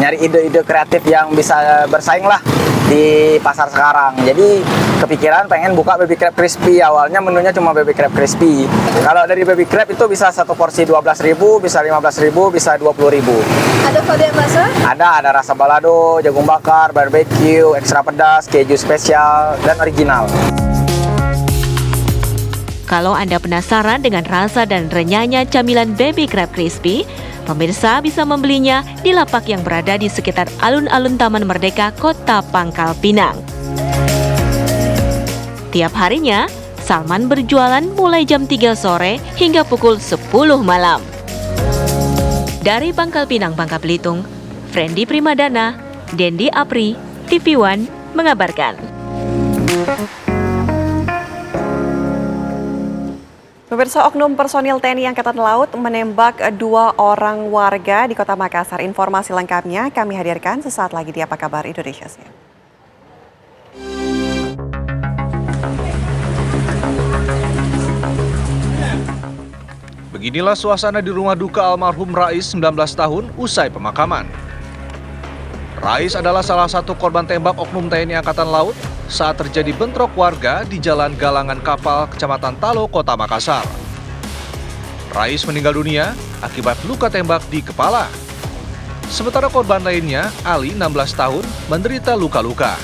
nyari ide-ide kreatif yang bisa bersaing lah di pasar sekarang. Jadi kepikiran pengen buka Baby Crab Crispy. Awalnya menunya cuma Baby Crab Crispy. Kalau dari Baby Crab itu bisa satu porsi Rp12.000, bisa Rp15.000, bisa Rp20.000. Ada varian rasa? Ada rasa balado, jagung bakar, barbecue, ekstra pedas, keju spesial, dan original. Kalau Anda penasaran dengan rasa dan renyahnya camilan Baby Crab Crispy, pemirsa bisa membelinya di lapak yang berada di sekitar alun-alun Taman Merdeka, Kota Pangkal Pinang. Tiap harinya, Salman berjualan mulai jam 3 sore hingga pukul 10 malam. Dari Pangkal Pinang, Bangka Belitung, Friendly Primadana, Dendi Apri, TV One mengabarkan. Pemirsa, oknum personil TNI Angkatan Laut menembak 2 orang warga di Kota Makassar. Informasi lengkapnya kami hadirkan sesaat lagi di Apa Kabar Indonesia Siang. Beginilah suasana di rumah duka almarhum Rais 19 tahun usai pemakaman. Rais adalah salah satu korban tembak oknum TNI Angkatan Laut saat terjadi bentrok warga di Jalan Galangan Kapal, Kecamatan Talo, Kota Makassar. Rais meninggal dunia akibat luka tembak di kepala. Sementara korban lainnya, Ali 16 tahun, menderita luka-luka.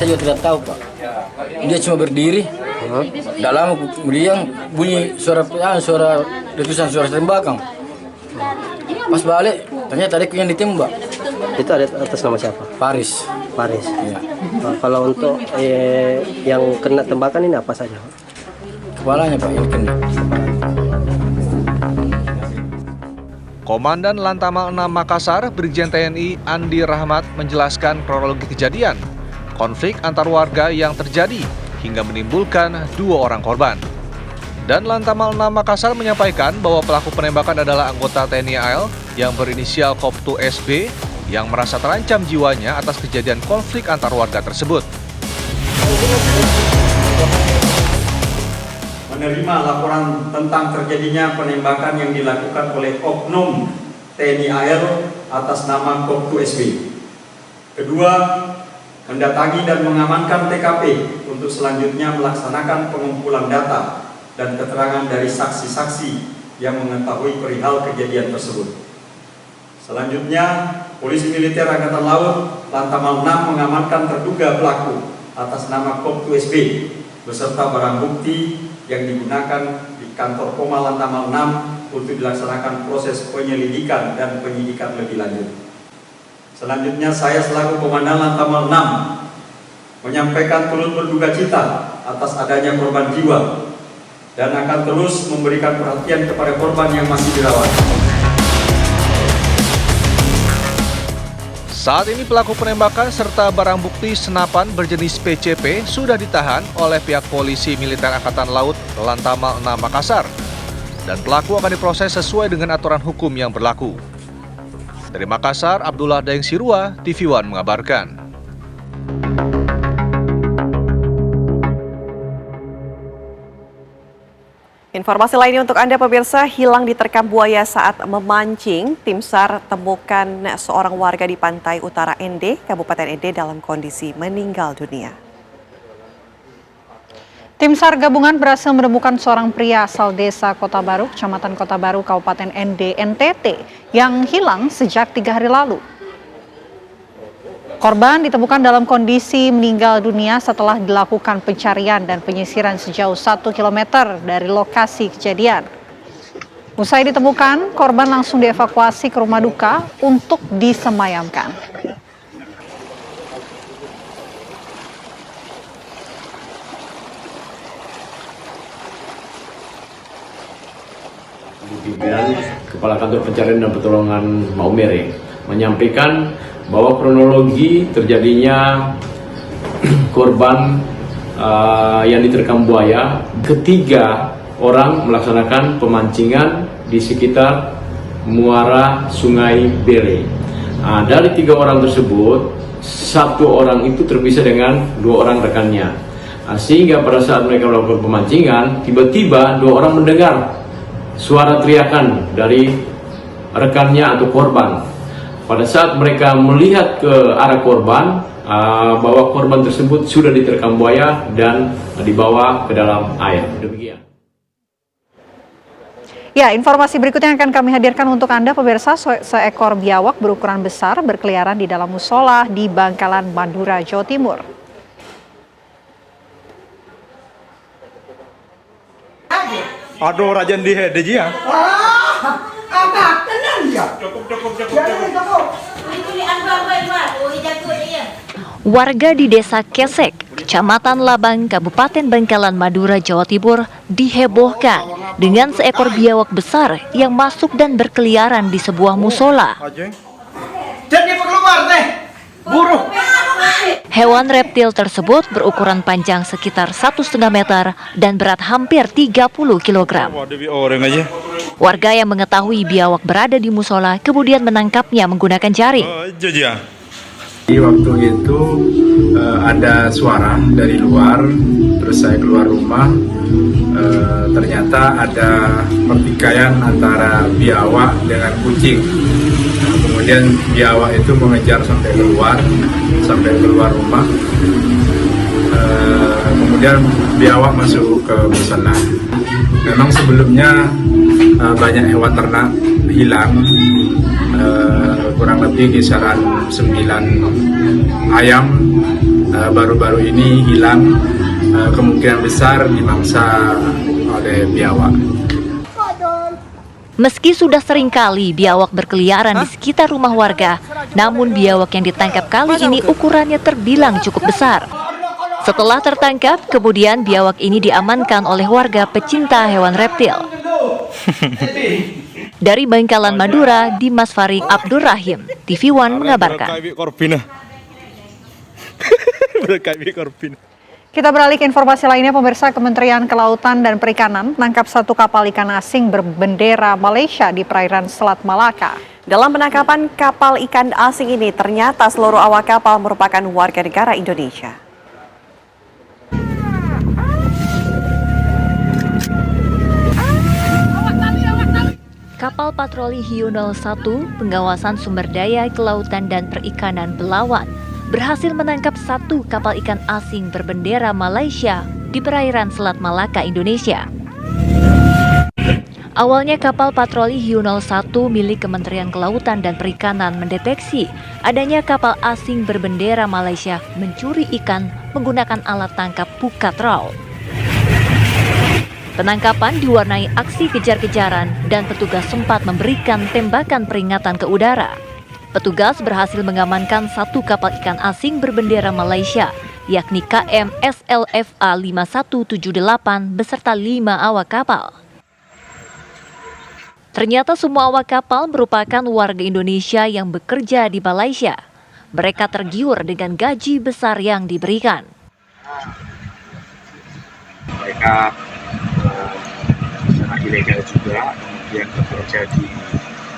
Saya juga tidak tahu, Pak. Dia cuma berdiri. Tidak lama kemudian bunyi suara letusan, suara tembakan. Pas balik, ternyata ada yang ditembak. Itu ada atas nama siapa? Paris. Ya. Kalau untuk yang kena tembakan ini apa saja? Kepalanya, Pak, yang kena. Komandan Lantamal 6 Makassar, Brigjen TNI Andi Rahmat menjelaskan kronologi kejadian konflik antar warga yang terjadi hingga menimbulkan 2 orang korban. Dan Lantamal 6 Makassar menyampaikan bahwa pelaku penembakan adalah anggota TNI AL yang berinisial Koptu SB yang merasa terancam jiwanya atas kejadian konflik antar warga tersebut. Menerima laporan tentang terjadinya penembakan yang dilakukan oleh oknum TNI AL atas nama Koptu SB. Kedua, mendatangi dan mengamankan TKP untuk selanjutnya melaksanakan pengumpulan data dan keterangan dari saksi-saksi yang mengetahui perihal kejadian tersebut. Selanjutnya, Polisi Militer Angkatan Laut Lantamal 6 mengamankan terduga pelaku atas nama Koptu SB beserta barang bukti yang digunakan di kantor Poma Lantamal 6 untuk dilaksanakan proses penyelidikan dan penyidikan lebih lanjut. Selanjutnya, saya selaku Komandan Lantamal 6 menyampaikan turut berduka cita atas adanya korban jiwa dan akan terus memberikan perhatian kepada korban yang masih dirawat. Saat ini pelaku penembakan serta barang bukti senapan berjenis PCP sudah ditahan oleh pihak Polisi Militer Angkatan Laut Lantamal 6 Makassar. Dan pelaku akan diproses sesuai dengan aturan hukum yang berlaku. Dari Makassar, Abdullah Daeng Sirua, TV One mengabarkan. Informasi lainnya untuk Anda pemirsa, hilang diterkam buaya saat memancing. Tim SAR temukan seorang warga di pantai utara ND, Kabupaten ND dalam kondisi meninggal dunia. Tim SAR gabungan berhasil menemukan seorang pria asal desa Kota Baru, Kecamatan Kota Baru, Kabupaten ND, NTT yang hilang sejak 3 hari lalu. Korban ditemukan dalam kondisi meninggal dunia setelah dilakukan pencarian dan penyisiran sejauh 1 km dari lokasi kejadian. Usai ditemukan, korban langsung dievakuasi ke rumah duka untuk disemayamkan. Kepala Kantor Pencarian dan Pertolongan Maumere menyampaikan bahwa kronologi terjadinya korban yang diterkam buaya, ketiga orang melaksanakan pemancingan di sekitar muara Sungai Bele. Dari 3 orang tersebut, 1 orang itu terpisah dengan 2 orang rekannya. Sehingga pada saat mereka melakukan pemancingan, tiba-tiba 2 orang mendengar suara teriakan dari rekannya atau korban. Pada saat mereka melihat ke arah korban, bahwa korban tersebut sudah diterkam buaya dan dibawa ke dalam air. Demikian. Ya, informasi berikutnya akan kami hadirkan untuk Anda pemirsa. Seekor biawak berukuran besar berkeliaran di dalam musola di Bangkalan, Madura, Jawa Timur. Aduh, rajan di hede ya. Warga di Desa Kesek, Kecamatan Labang, Kabupaten Bangkalan, Madura, Jawa Timur dihebohkan dengan seekor biawak besar yang masuk dan berkeliaran di sebuah musola. Jadi keluar deh, buruh. Hewan reptil tersebut berukuran panjang sekitar 1,5 meter dan berat hampir 30 kg. Warga yang mengetahui biawak berada di musola kemudian menangkapnya menggunakan jaring. Di waktu itu ada suara dari luar, terus saya keluar rumah, ternyata ada pertikaian antara biawak dengan kucing. Kemudian biawak itu mengejar sampai keluar rumah. Kemudian biawak masuk ke musola. Memang sebelumnya banyak hewan ternak hilang, kurang lebih kisaran 9 ayam baru-baru ini hilang, kemungkinan besar dimangsa oleh biawak. Meski sudah sering kali biawak berkeliaran di sekitar rumah warga, namun biawak yang ditangkap kali ini ukurannya terbilang cukup besar. Setelah tertangkap, kemudian biawak ini diamankan oleh warga pecinta hewan reptil. Dari Bangkalan, Madura, Dimas Farid Abdurrahim, TV One mengabarkan. Kita beralih ke informasi lainnya, pemirsa. Kementerian Kelautan dan Perikanan menangkap 1 kapal ikan asing berbendera Malaysia di perairan Selat Malaka. Dalam penangkapan kapal ikan asing ini, ternyata seluruh awak kapal merupakan warga negara Indonesia. Kapal patroli Hiu 01 Pengawasan Sumber Daya Kelautan dan Perikanan Belawan berhasil menangkap 1 kapal ikan asing berbendera Malaysia di perairan Selat Malaka, Indonesia. Awalnya kapal patroli Hiu 01 milik Kementerian Kelautan dan Perikanan mendeteksi adanya kapal asing berbendera Malaysia mencuri ikan menggunakan alat tangkap pukat trawl. Penangkapan diwarnai aksi kejar-kejaran dan petugas sempat memberikan tembakan peringatan ke udara. Petugas berhasil mengamankan 1 kapal ikan asing berbendera Malaysia, yakni KM SLFA 5178 beserta 5 awak kapal. Ternyata semua awak kapal merupakan warga Indonesia yang bekerja di Malaysia. Mereka tergiur dengan gaji besar yang diberikan. Mereka secara ilegal juga kemudian bekerja di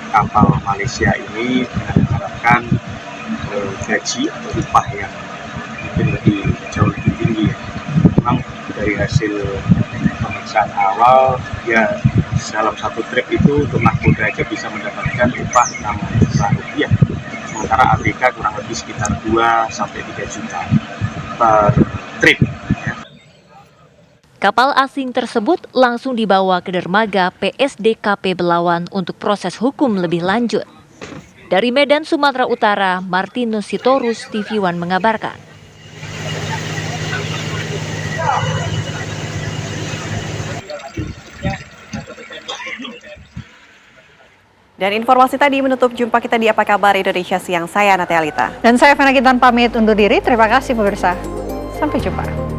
kapal Malaysia ini dengan mengharapkan gaji atau upah yang mungkin jauh lebih tinggi. Memang dari hasil saat awal ya dalam satu trip itu untuk nakoda aja bisa mendapatkan upah 6 juta rupiah. Sementara ABK kurang lebih sekitar 2 sampai 3 juta per trip. Kapal asing tersebut langsung dibawa ke dermaga PSDKP Belawan untuk proses hukum lebih lanjut. Dari Medan, Sumatera Utara, Martinus Sitorus, TV One mengabarkan. Dan informasi tadi menutup jumpa kita di Apa Kabar Indonesia Siang. Saya Natia Alita. Dan saya Fena Kintan pamit undur diri. Terima kasih pemirsa. Sampai jumpa.